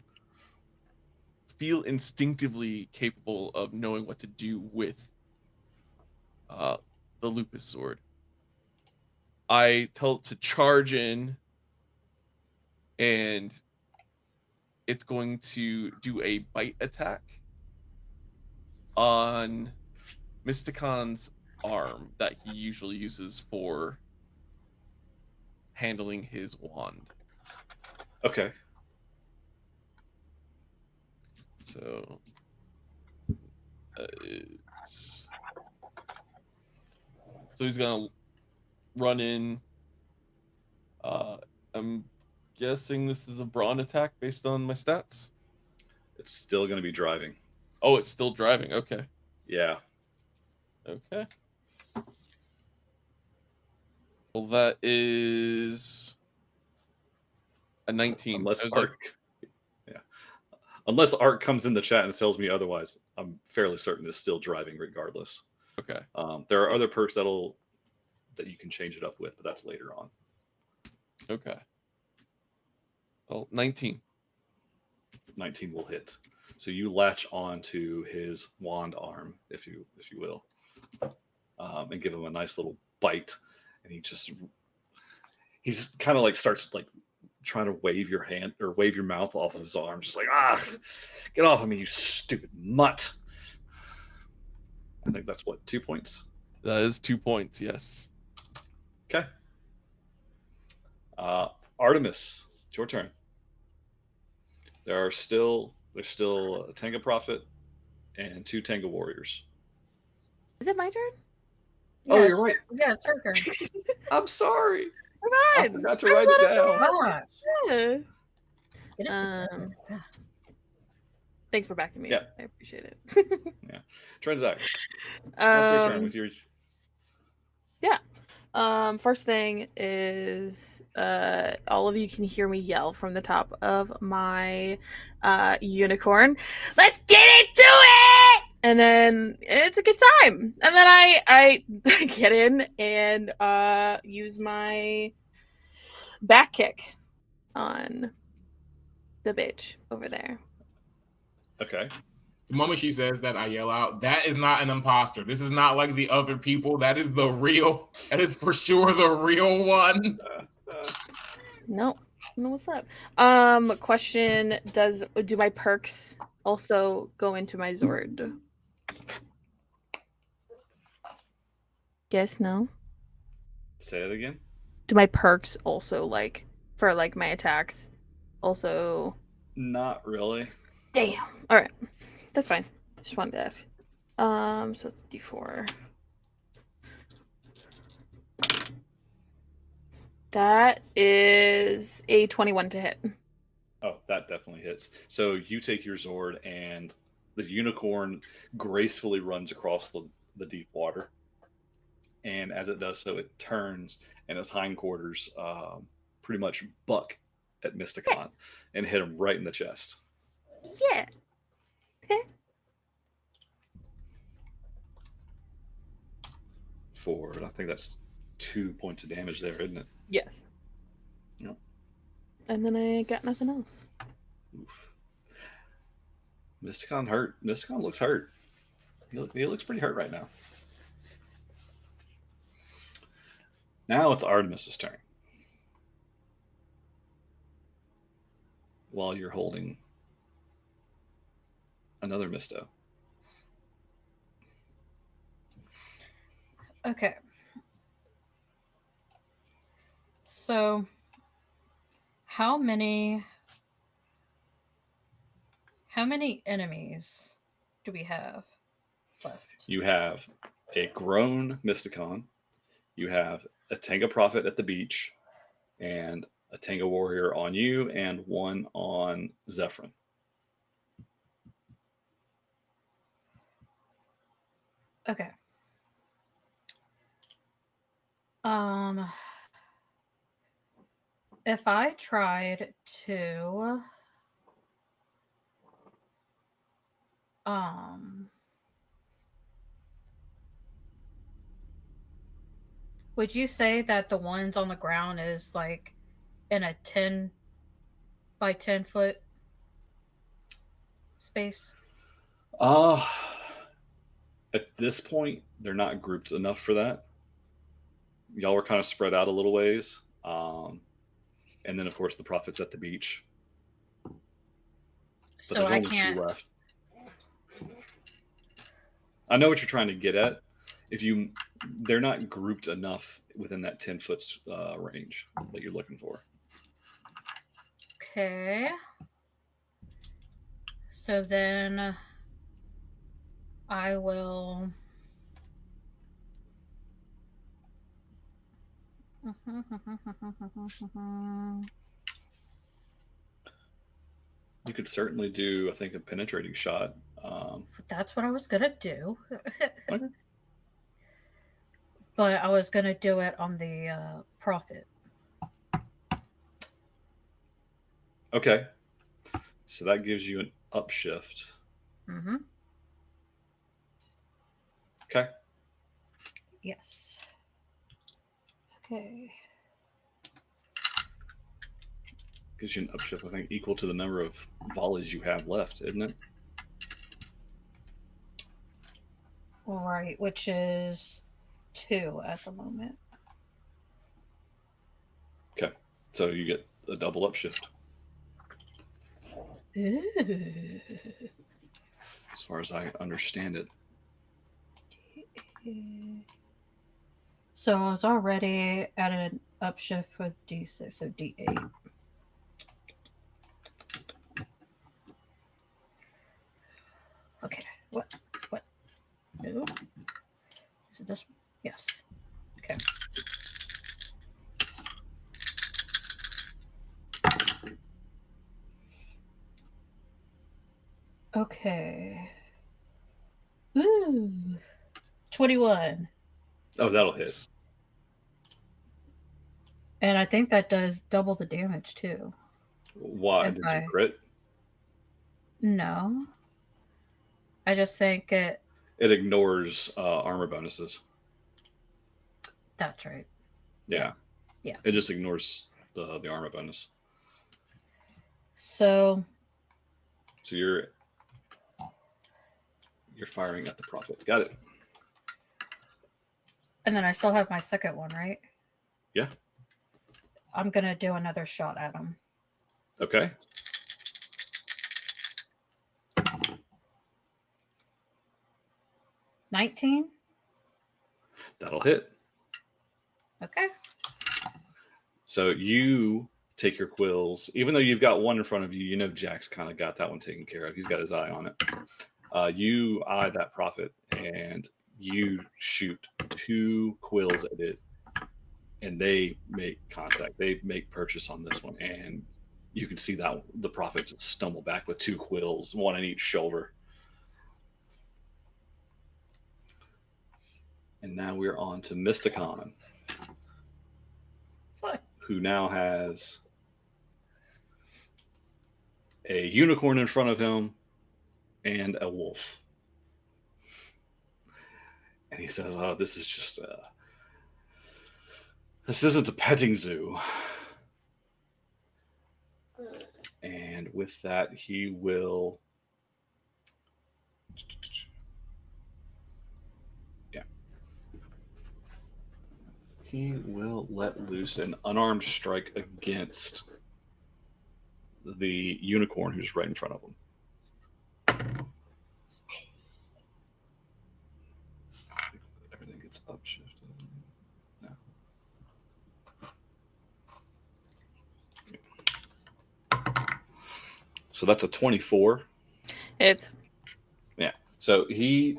feel instinctively capable of knowing what to do with the Lupus sword, I tell it to charge in, and it's going to do a bite attack on Mysticon's arm that he usually uses for handling his wand. Okay. So he's gonna run in. I'm guessing this is a brawn attack based on my stats. It's still going to be driving. Oh, it's still driving. Okay. Yeah. Okay. Well, that is a 19. Unless I was Art, yeah. Unless Art comes in the chat and tells me otherwise, I'm fairly certain it's still driving regardless. okay. There are other perks that you can change it up with, but that's later on. Okay. Well, 19. 19 will hit. So you latch on to his wand arm, if you will, and give him a nice little bite, and he's kind of like starts like trying to wave your hand or wave your mouth off of his arm, just like, get off of me, you stupid mutt. I think that's what, 2 points. That is 2 points. Yes. Okay. Artemis, it's your turn. There's still a Tenga Prophet and 2 Tenga Warriors. Is it my turn? Oh, Yeah, you're right. Yeah, it's her turn. I'm sorry. Come I on. forgot to write it down. Ah, Yeah. get it together. Thanks for backing me Yeah. up. I appreciate it. Yeah. Trinzax, your turn with your. First thing is all of you can hear me yell from the top of my unicorn. Let's get into it! And then it's a good time. And then I get in and use my back kick on the bitch over there. Okay. The moment she says that, I yell out, "That is not an imposter. This is not like the other people. That is the real. That is for sure the real one." No, what's up? Question: do my perks also go into my Zord? Yes, no. Say it again. Do my perks also for my attacks also? Not really. Damn. All right, that's fine. Just wanted to ask. So it's D4. That is a 21 to hit. Oh, that definitely hits. So you take your Zord, and the unicorn gracefully runs across the deep water. And as it does so, it turns, and its hindquarters pretty much buck at Mysticon and hit him right in the chest. Yeah. Okay. I think that's 2 points of damage there, isn't it? Yes. Yep. And then I got nothing else. Oof. Mysticon hurt. Mysticon looks hurt. He looks pretty hurt right now. Now it's Artemis's turn. While you're holding another Misto. Okay. So, how many enemies do we have left? You have a grown Mysticon. You have a Tenga Prophet at the beach, and a Tenga Warrior on you, and one on Zephron. Okay. If I tried to would you say that the ones on the ground is like in a 10 by 10 foot space? At this point, they're not grouped enough for that. Y'all were kind of spread out a little ways. And then, of course, the Prophet's at the beach. But So there's I only can't. 2 left. I know what you're trying to get at. They're not grouped enough within that 10-foot range that you're looking for. Okay. So then I will. You could certainly do, I think, a penetrating shot. That's what I was gonna do. Okay. But I was gonna do it on the Prophet. Okay. So that gives you an upshift. Mm-hmm. Okay. Yes. Okay. Gives you an upshift, I think, equal to the number of volleys you have left, isn't it? Right, which is 2 at the moment. Okay. So you get a double upshift. Ooh. As far as I understand it. So I was already at an upshift with D6, so D8. Okay. What? No. Is it this one? Yes. Okay. Okay. Ooh. 21. Oh, that'll hit. And I think that does double the damage too. Why? Did you crit? No. I just think it ignores armor bonuses. That's right. Yeah. Yeah. It just ignores the armor bonus. So you're firing at the Prophet. Got it. And then I still have my second one, right? Yeah. I'm going to do another shot at him. Okay. $19. That'll hit. Okay. So you take your quills, even though you've got one in front of you, you know Jack's kind of got that one taken care of. He's got his eye on it. You eye that Prophet and you shoot 2 quills at it, and they make contact. They make purchase on this one, and you can see that the Prophet just stumble back with 2 quills, one in each shoulder. And now we're on to Mysticon, who now has a unicorn in front of him and a wolf. And he says, "Oh, this is just this isn't a petting zoo." And with that, he will he will let loose an unarmed strike against the unicorn who's right in front of him. Everything gets upshifted. No. So that's a 24. It's Yeah. So he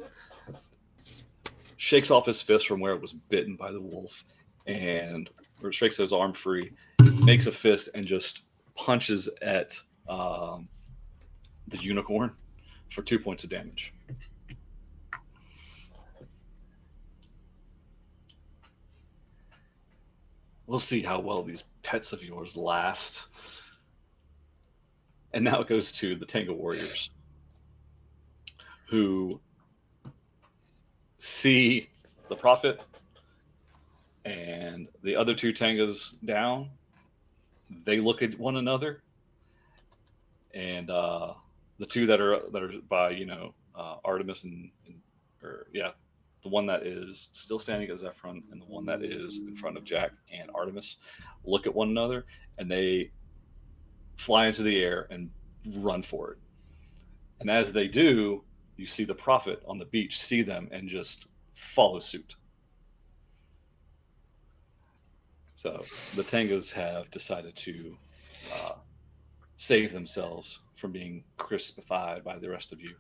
shakes off his fist from where it was bitten by the wolf and shakes his arm free, makes a fist, and just punches at the unicorn for 2 points of damage. We'll see how well these pets of yours last. And now it goes to the Tango Warriors, who see the Prophet and the other two Tangas down. They look at one another, and the two that are by Artemis the one that is still standing at Zephron and the one that is in front of Jack and Artemis look at one another, and they fly into the air and run for it. And as they do, you see the Prophet on the beach see them and just follow suit. So the Tangos have decided to save themselves from being crispified by the rest of you.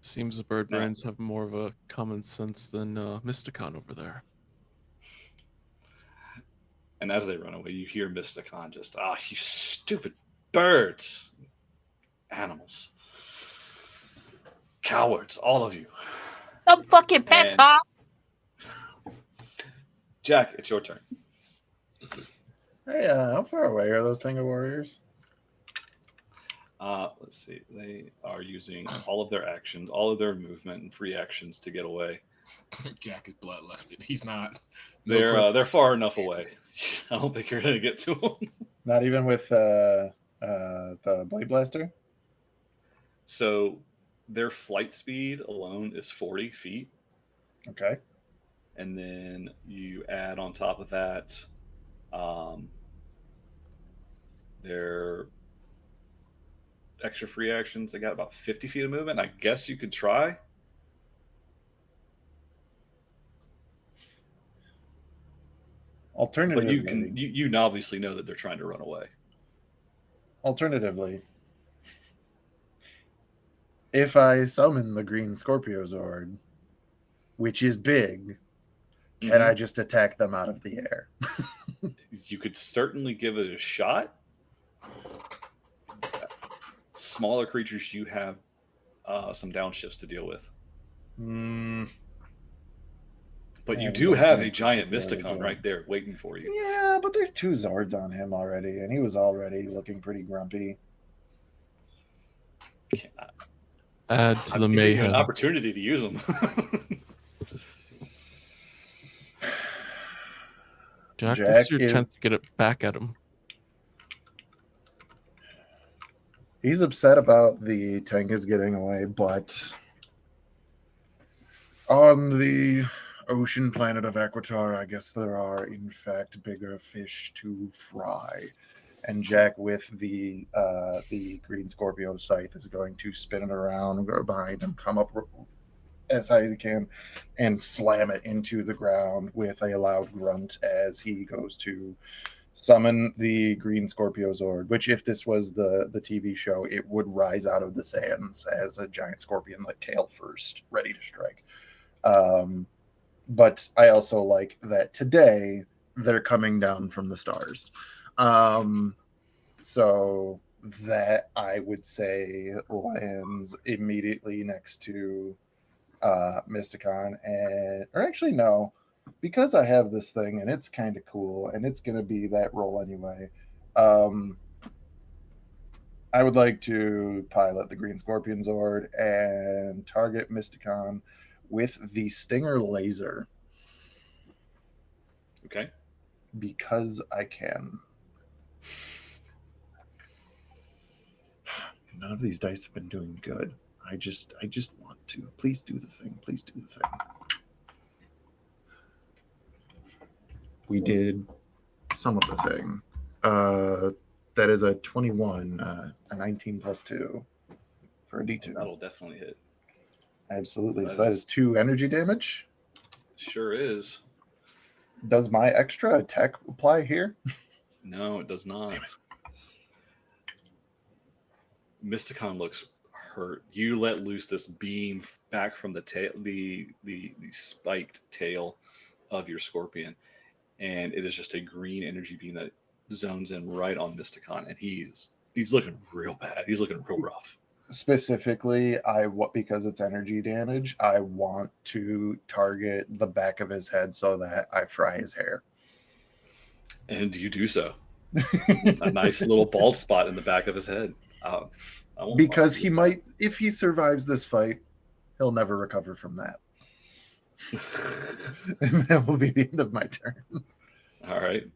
Seems the bird brands have more of a common sense than Mysticon over there. And as they run away, you hear Mysticon just, you stupid birds. Animals. Cowards, all of you. Some fucking pets, And- huh? Jack, it's your turn. Hey, how far away are those Tango Warriors? Let's see. They are using all of their actions, all of their movement and free actions to get away. Jack is bloodlusted. He's not. They're far enough away. I don't think you're going to get to them. Not even with the Blade Blaster? So their flight speed alone is 40 feet. Okay. And then you add on top of that their extra free actions. They got about 50 feet of movement. I guess you could try. Alternatively, But you obviously know that they're trying to run away. Alternatively, if I summon the Green Scorpio Zord, which is big, can I just attack them out of the air? You could certainly give it a shot. Smaller creatures, you have some downshifts to deal with. But you do have a giant Mysticon right there waiting for you. Yeah, but there's 2 Zords on him already, and he was already looking pretty grumpy. Add to I'm the giving you mayhem. an opportunity to use them. Jack, Jack this is your is- chance to get it back at him. He's upset about the Tangas getting away, but on the ocean planet of Equator, I guess there are, in fact, bigger fish to fry. And Jack, with the Green Scorpio scythe, is going to spin it around, go behind him, come up as high as he can, and slam it into the ground with a loud grunt as he goes to summon the Green Scorpio Zord, which, if this was the TV show, it would rise out of the sands as a giant scorpion, like tail first, ready to strike. But I also like that today they're coming down from the stars. So that, I would say, lands immediately next to Mysticon. Or actually, no. Because I have this thing and it's kind of cool and it's going to be that roll anyway, I would like to pilot the Green Scorpion Zord and target Mysticon with the Stinger Laser. Okay. Because I can. None of these dice have been doing good. I just want to. Please do the thing. Please do the thing. We did some of the thing. That is a 21, a 19 plus 2 for a D2. That'll definitely hit. Absolutely. So that is 2 energy damage. Sure is. Does my extra attack apply here? No, it does not. Mysticon looks hurt. You let loose this beam back from the tail, the spiked tail of your scorpion, and it is just a green energy beam that zones in right on Mysticon, and he's looking real bad. He's looking real rough. Specifically, because it's energy damage, I want to target the back of his head so that I fry his hair. And you do so. A nice little bald spot in the back of his head. Because he might, if he survives this fight, he'll never recover from that. And that will be the end of my turn. All right.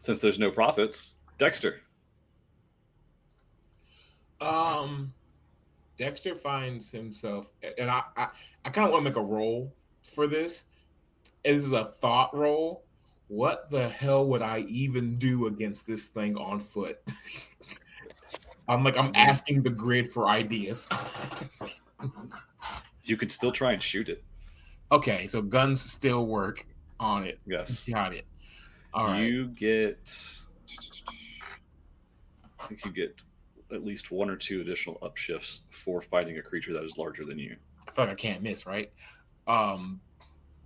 Since there's no profits, Dexter. Dexter finds himself, and I kind of want to make a roll for this. This is a thought roll. What the hell would I even do against this thing on foot? I'm asking the grid for ideas. You could still try and shoot it. Okay, so guns still work on it. Yes. Got it. All right. You get, I think you get at least 1 or 2 additional upshifts for fighting a creature that is larger than you. I feel like I can't miss, right?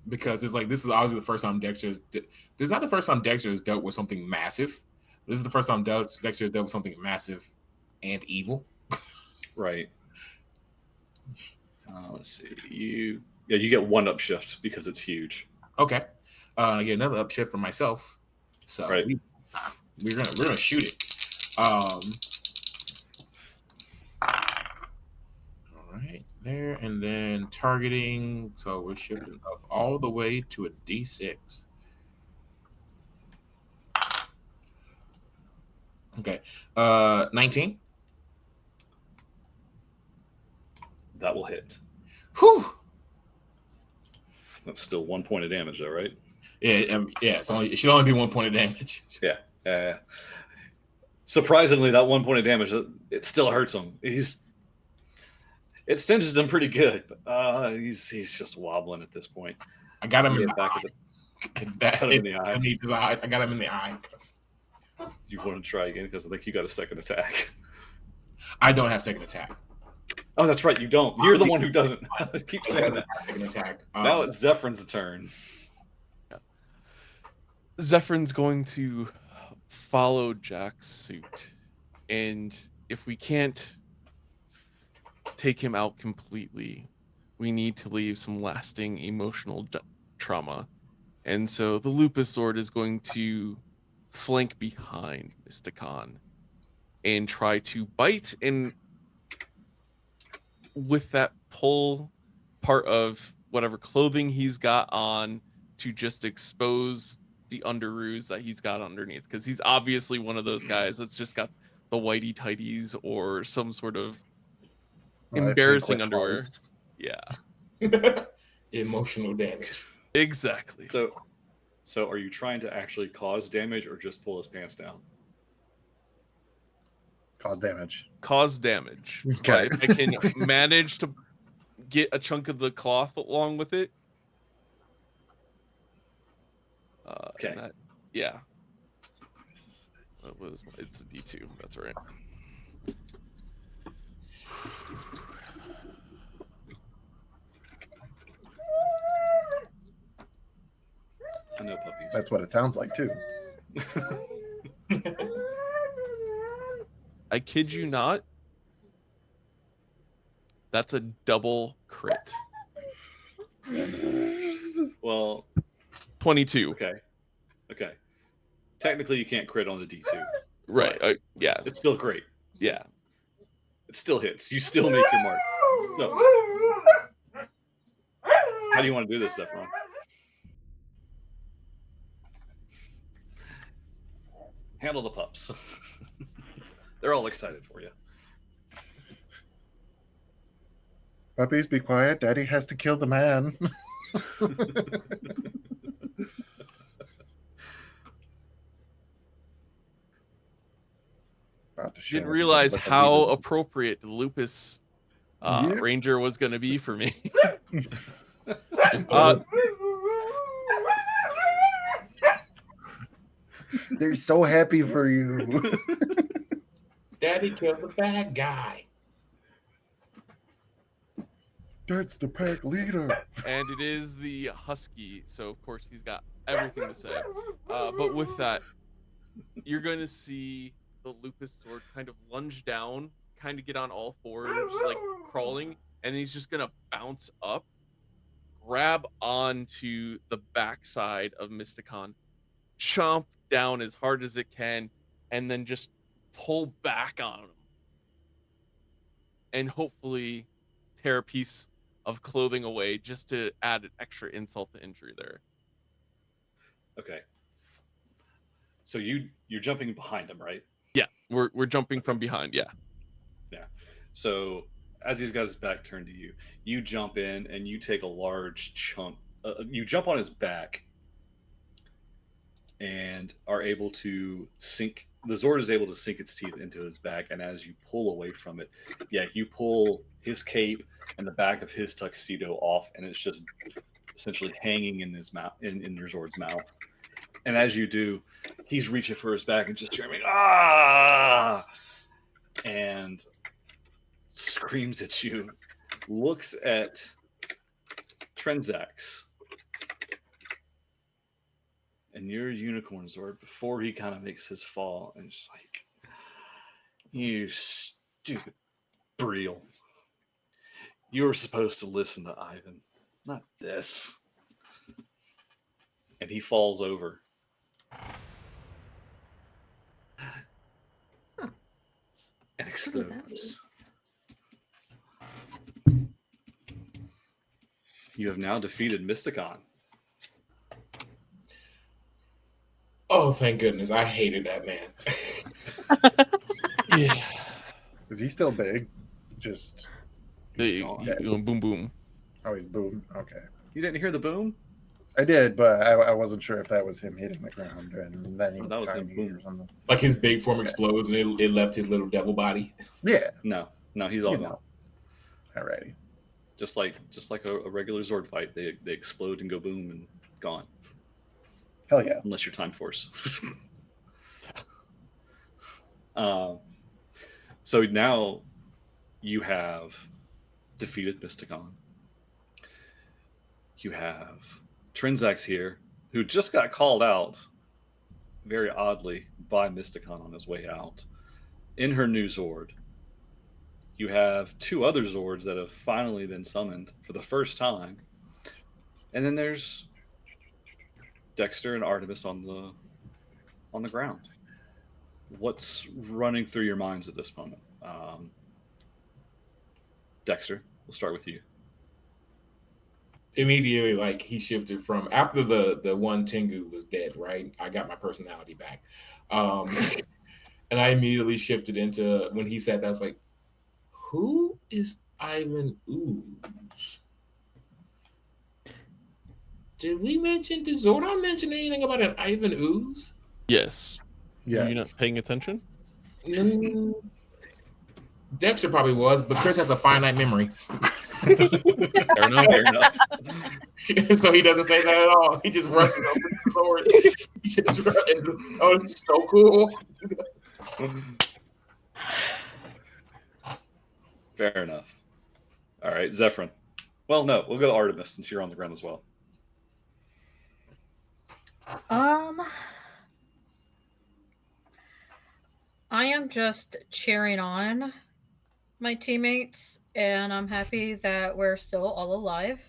Because it's like, this is obviously the first time Dexter is not the first time Dexter has dealt with something massive. This is the first time Dexter has dealt with something massive and evil. Right. Let's see. You get 1 upshift because it's huge. Okay. I get another upshift for myself. So right. we're gonna shoot it. All right, there, and then targeting. So we're shifting up all the way to a D6. Okay, 19. That will hit. Whew. That's still 1 point of damage, though, right? Yeah. It should only be 1 point of damage. Yeah. Surprisingly, that 1 point of damage, it still hurts him. It singes him pretty good, but he's just wobbling at this point. I got him in the back eye. in the eye. Underneath his eyes. I got him in the eye. You want to try again because I think you got a second attack. I don't have second attack. Oh, that's right. You don't. You're the one who doesn't. Keep saying that. Second attack. Now it's Zephron's turn. Zephron's going to follow Jack's suit, and if we can't take him out completely, we need to leave some lasting emotional trauma. And so the Lupus sword is going to flank behind Mysticon and try to bite, and with that pull part of whatever clothing he's got on to just expose the underoos that he's got underneath, because he's obviously one of those guys that's just got the whitey tighties or some sort of embarrassing underwear. Hearts. Yeah. Emotional damage. Exactly. So are you trying to actually cause damage or just pull his pants down? Cause damage. Cause damage. Okay. If I can manage to get a chunk of the cloth along with it. Okay. Yeah. It's a D2. That's right. I know puppies. That's what it sounds like, too. I kid you not. That's a double crit. Well, 22. Okay. Technically, you can't crit on the D2. Right. Yeah. It's still great. Yeah. It still hits. You still make your mark. So, how do you want to do this, Zephron? Handle the pups. They're all excited for you. Puppies, be quiet. Daddy has to kill the man. Didn't realize how appropriate the Lupus Ranger was going to be for me. They're so happy for you. Daddy killed the bad guy. That's the pack leader. And it is the husky, so of course he's got everything to say. But with that, you're going to see the Lupus sword kind of lunge down, kind of get on all fours, like crawling, and he's just going to bounce up, grab onto the backside of Mysticon, chomp down as hard as it can, and then just pull back on him. And hopefully tear a piece of clothing away just to add an extra insult to injury there. Okay. So you're jumping behind him, right? Yeah, we're jumping from behind, yeah. Yeah. So as he's got his back turned to you, you jump in and you take a large chunk. You jump on his back and are able to sink. The Zord is able to sink its teeth into his back, and as you pull away from it, yeah, you pull his cape and the back of his tuxedo off, and it's just essentially hanging in his mouth, in your Zord's mouth. And as you do, he's reaching for his back and just screaming, "Ah!" and screams at you, looks at Trinzax and your unicorn Zord before he kind of makes his fall, and just like, "You stupid Breel. You were supposed to listen to Ivan, not this." And he falls over. And What that explodes. means. You have now defeated Mysticon. Oh, thank goodness. I hated that man. Yeah. Is he still big? Just He's gone. Boom, boom. oh, he's boom. Okay, You didn't hear the boom? I did, but I wasn't sure if that was him hitting the ground and then he Oh, was that was him, tiny boom. or something. Like his big form explodes and it left his little devil body. Yeah, No, he's all you gone. know. Alrighty. Just like a regular Zord fight, they explode and go boom and gone. Hell yeah. Unless you're Time Force. So now you have defeated Mysticon. You have Trinzax here, who just got called out, very oddly, by Mysticon on his way out, in her new Zord. You have two other Zords that have finally been summoned for the first time. And then there's Dexter and Artemis on the ground. What's running through your minds at this moment? Dexter, we'll start with you. Immediately, like, he shifted from after the one Tengu was dead, right? I got my personality back. And I immediately shifted into when he said that, I was like, who is Ivan Ooze? Did Zordon mention anything about an Ivan Ooze? Yes. Yes. You're not paying attention? Dexter probably was, but Chris has a finite memory. Fair enough. Fair enough. So he doesn't say that at all. He just rushes over the sword. He just oh, this is so cool. Fair enough. All right, Zephron. Well, no, we'll go to Artemis since you're on the ground as well. I am just cheering on my teammates, and I'm happy that we're still all alive,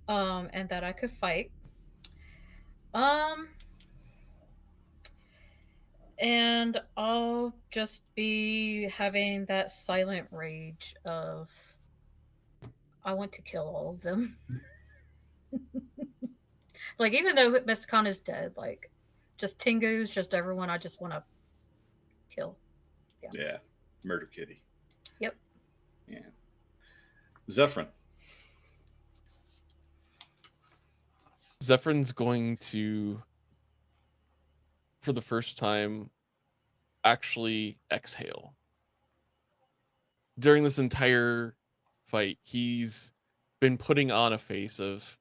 and that I could fight. And I'll just be having that silent rage of I want to kill all of them. Like, even though Mysticon is dead, like, just Tengus, just everyone, I just want to kill. Yeah, Murder Kitty. Yep. Yeah. Zephron. Zephron's going to, for the first time, actually exhale. During this entire fight, he's been putting on a face of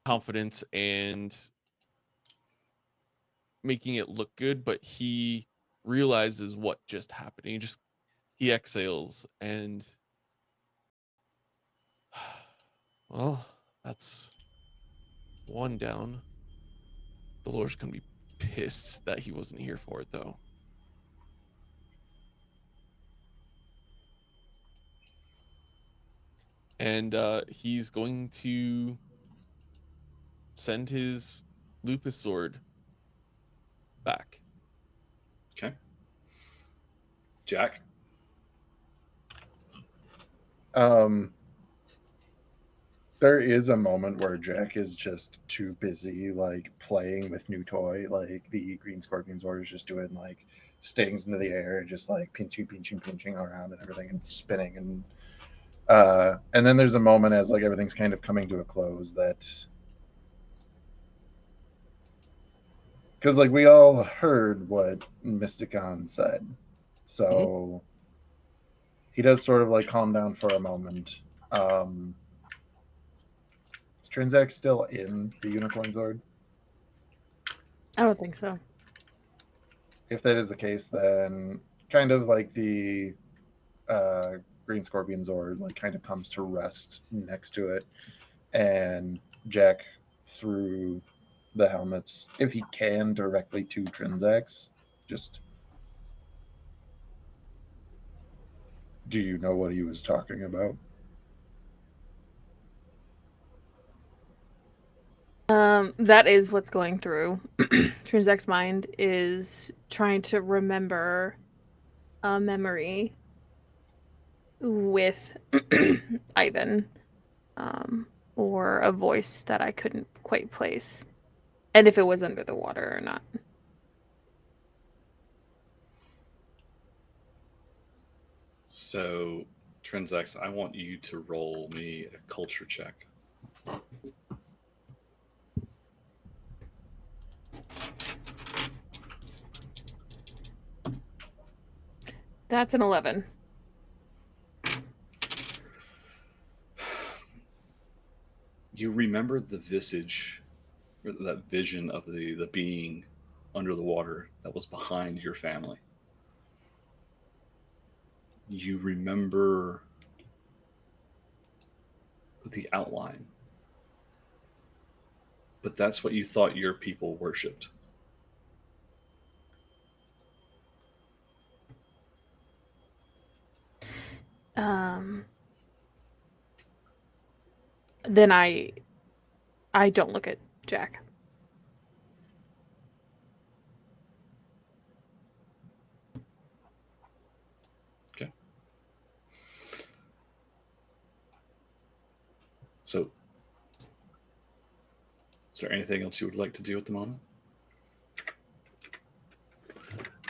confidence and making it look good, but he realizes what just happened. He exhales and well, that's one down. Dal'Or's gonna be pissed that he wasn't here for it though. And he's going to send his Lupus sword back. Okay. Jack? There is a moment where Jack is just too busy, like, playing with new toy. Like, the green scorpion sword is just doing, like, stings into the air, just, like, pinching around and everything, and spinning. And then there's a moment as, like, everything's kind of coming to a close that... Because, like, we all heard what Mysticon said. So he does sort of, like, calm down for a moment. Is Trinzax still in the Unicorn Zord? I don't think so. If that is the case, then kind of like the Green Scorpion Zord, like, kind of comes to rest next to it. And Jack, through the helmets, if he can, directly to Trinzax, just... Do you know what he was talking about? That is what's going through Trinzax's mind, is trying to remember a memory with Ivan, or a voice that I couldn't quite place, and if it was under the water or not. So, Trinzax, I want you to roll me a culture check. That's an 11. You remember the visage, or that vision of the being under the water that was behind your family. You remember the outline. But that's what you thought your people worshipped. Then I don't look at Jack. Okay. So, is there anything else you would like to do at the moment?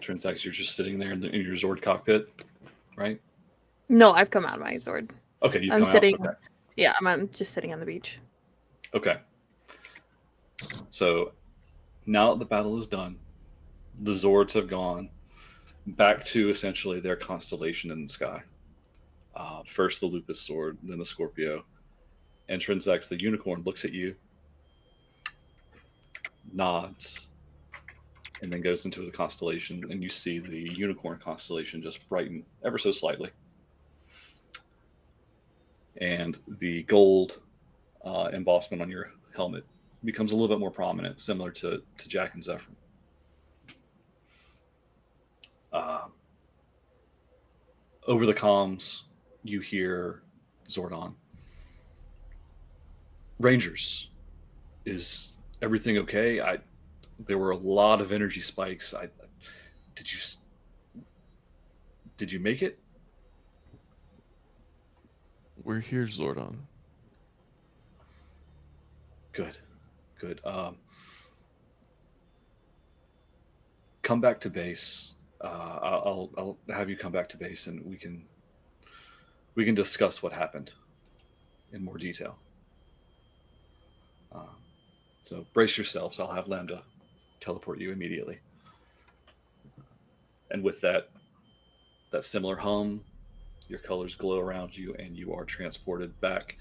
Trinzax, you're just sitting there in your Zord cockpit, right? No, I've come out of my Zord. Okay, you've I'm come sitting. out. Okay. Yeah, I'm just sitting on the beach. Okay. So now that the battle is done, the Zords have gone back to essentially their constellation in the sky. First the Lupus sword, then the Scorpio. And Trinzax, the unicorn, looks at you, nods, and then goes into the constellation, and you see the unicorn constellation just brighten ever so slightly. And the gold embossment on your helmet becomes a little bit more prominent, similar to Jack and Zephron. Over the comms, you hear Zordon. Rangers, is everything okay? There were a lot of energy spikes. Did you make it? We're here, Zordon. Good. Come back to base. I'll have you come back to base, and we can discuss what happened in more detail. So brace yourselves. I'll have Lambda teleport you immediately. And with that similar hum, your colors glow around you, and you are transported back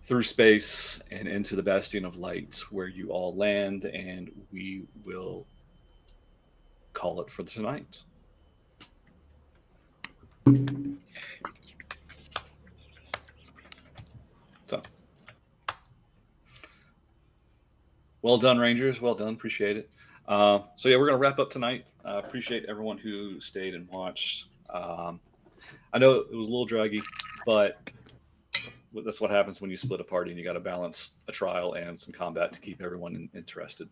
through space and into the Bastion of Light, where you all land, and we will call it for tonight. So, well done, Rangers. Well done. Appreciate it. So yeah, we're going to wrap up tonight. Appreciate everyone who stayed and watched. I know it was a little draggy, but that's what happens when you split a party and you got to balance a trial and some combat to keep everyone interested.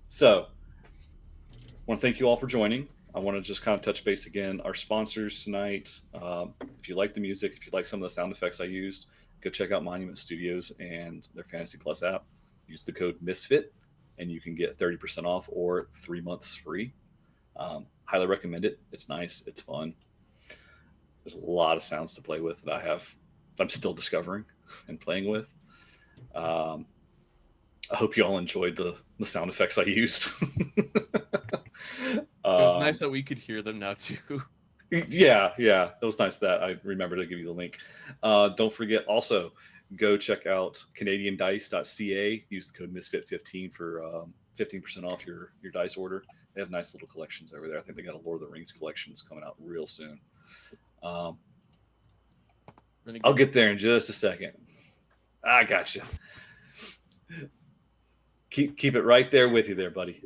So, I want to thank you all for joining. I want to just kind of touch base again. Our sponsors tonight, if you like the music, if you like some of the sound effects I used, go check out Monument Studios and their Fantasy Plus app. Use the code MISFIT and you can get 30% off or 3 months free. Highly recommend it. It's nice. It's fun. There's a lot of sounds to play with that I'm still discovering and playing with. I hope you all enjoyed the sound effects I used. It was nice that we could hear them now too. Yeah. It was nice that I remember to give you the link. Don't forget also, go check out canadiandice.ca. Use the code MISFIT15 for 15% off your dice order. They have nice little collections over there. I think they got a Lord of the Rings collections coming out real soon. I'll get there in just a second. I got you. Keep it right there with you there, buddy.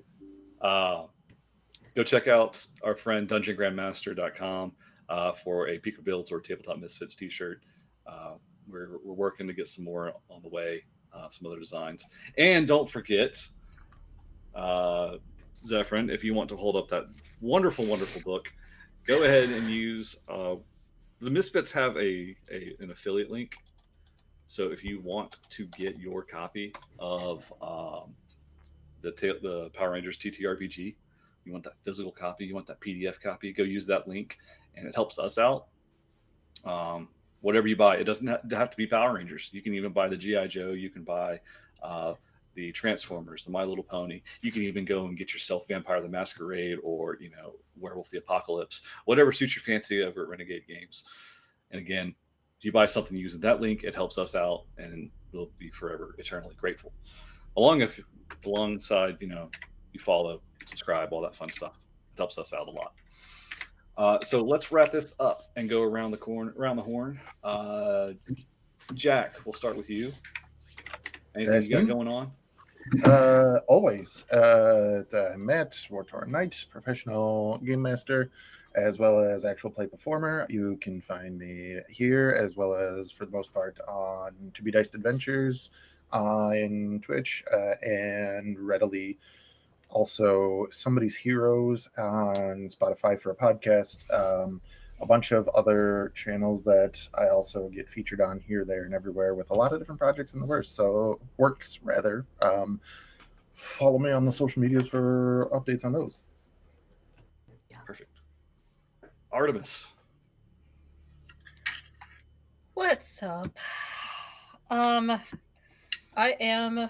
Go check out our friend dungeongrandmaster.com for a Peaker Builds or Tabletop Misfits t-shirt. We're working to get some more on the way, some other designs. And don't forget, Zephron, if you want to hold up that wonderful, wonderful book, go ahead and use the Misfits have an affiliate link. So if you want to get your copy of the Power Rangers TTRPG, you want that physical copy, you want that PDF copy, go use that link, and it helps us out. Whatever you buy, it doesn't have to be Power Rangers. You can even buy the G.I. Joe. You can buy the Transformers, the My Little Pony. You can even go and get yourself Vampire the Masquerade or, Werewolf the Apocalypse, whatever suits your fancy over at Renegade Games. And again, if you buy something using that link, it helps us out, and we'll be forever, eternally grateful. Alongside, you follow, subscribe, all that fun stuff. It helps us out a lot. So let's wrap this up and go around the horn. Jack, we'll start with you. Anything you got going on? Always. Matt, Wartor Knight, professional game master, as well as actual play performer. You can find me here, as well as, for the most part, on To Be Diced Adventures in Twitch, and readily also Somebody's Heroes on Spotify for a podcast. A bunch of other channels that I also get featured on here, there, and everywhere with a lot of different projects in the works. Follow me on the social medias for updates on those. Perfect. Artemis. What's up? I am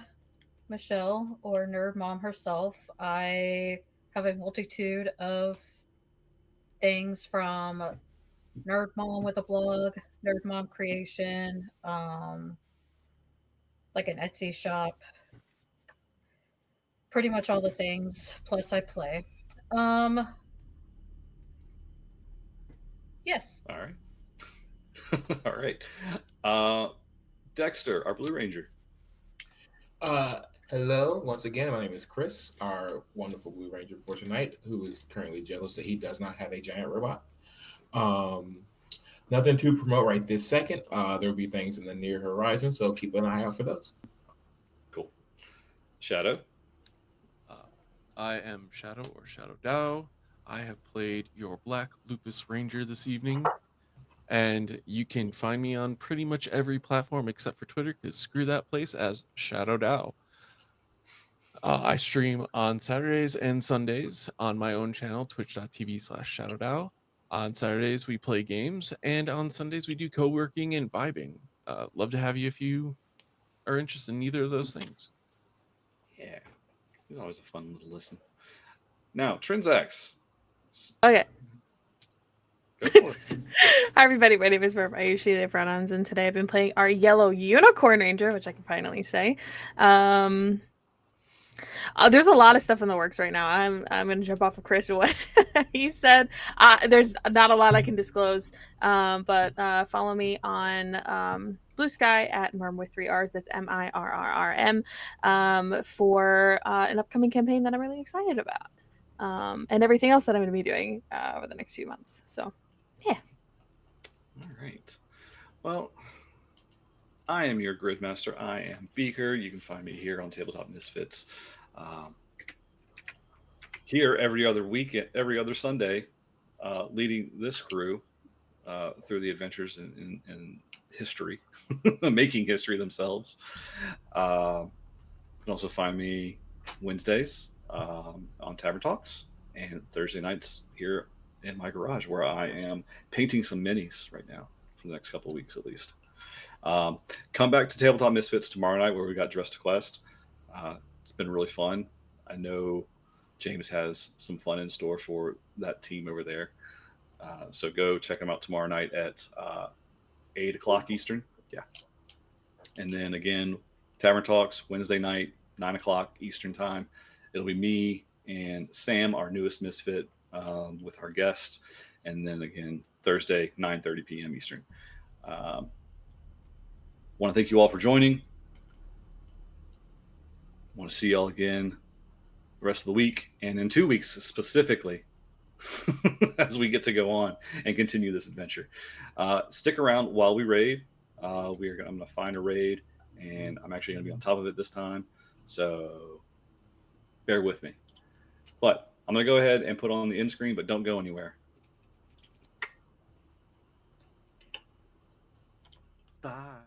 Michelle, or Nerd Mom herself. I have a multitude of things, from Nerd Mom with a blog, Nerd Mom Creation, like an Etsy shop, pretty much all the things, plus I play. Yes. All right. All right. Dexter, our Blue Ranger. Hello, once again, my name is Chris, our wonderful Blue Ranger for tonight, who is currently jealous that he does not have a giant robot. Nothing to promote right this second. There'll be things in the near horizon, so keep an eye out for those. Cool. Shadow. I am Shadow, or Shadow Dow. I have played your Black Lupus Ranger this evening, and you can find me on pretty much every platform except for Twitter, because screw that place, as Shadow Dow. I stream on Saturdays and Sundays on my own channel, twitch.tv/ShadowDow. On Saturdays, we play games, and on Sundays, we do co-working and vibing. Love to have you if you are interested in either of those things. Yeah. It's always a fun little listen. Now, Trinzax. Okay. Go for it. Hi, everybody. My name is Merv. I usually have pronouns, and today I've been playing our Yellow Unicorn Ranger, which I can finally say. There's a lot of stuff in the works right now. I'm gonna jump off of Chris and what he said. There's not a lot I can disclose, but follow me on Blue Sky at Mirm with 3 R's. That's MIRRRM for an upcoming campaign that I'm really excited about, and everything else that I'm going to be doing over the next few months. So, yeah. All right. Well, I am your Gridmaster. I am Beaker. You can find me here on Tabletop Misfits. Here every other week, every other Sunday, leading this crew through the adventures in history, making history themselves. You can also find me Wednesdays on Tavern Talks and Thursday nights here in my garage where I am painting some minis right now for the next couple of weeks at least. Come back to Tabletop Misfits tomorrow night where we got Dressed to Quest. It's been really fun. I know James has some fun in store for that team over there. So go check them out tomorrow night at 8 o'clock Eastern. Yeah. And then again, Tavern Talks, Wednesday night, 9 o'clock Eastern time. It'll be me and Sam, our newest misfit, with our guest. And then again, Thursday, 9:30 p.m. Eastern. Want to thank you all for joining. Want to see y'all again the rest of the week and in 2 weeks specifically as we get to go on and continue this adventure. Stick around while we raid. I'm going to find a raid and I'm actually going to be on top of it this time. So bear with me. But I'm going to go ahead and put on the end screen, but don't go anywhere. Bye.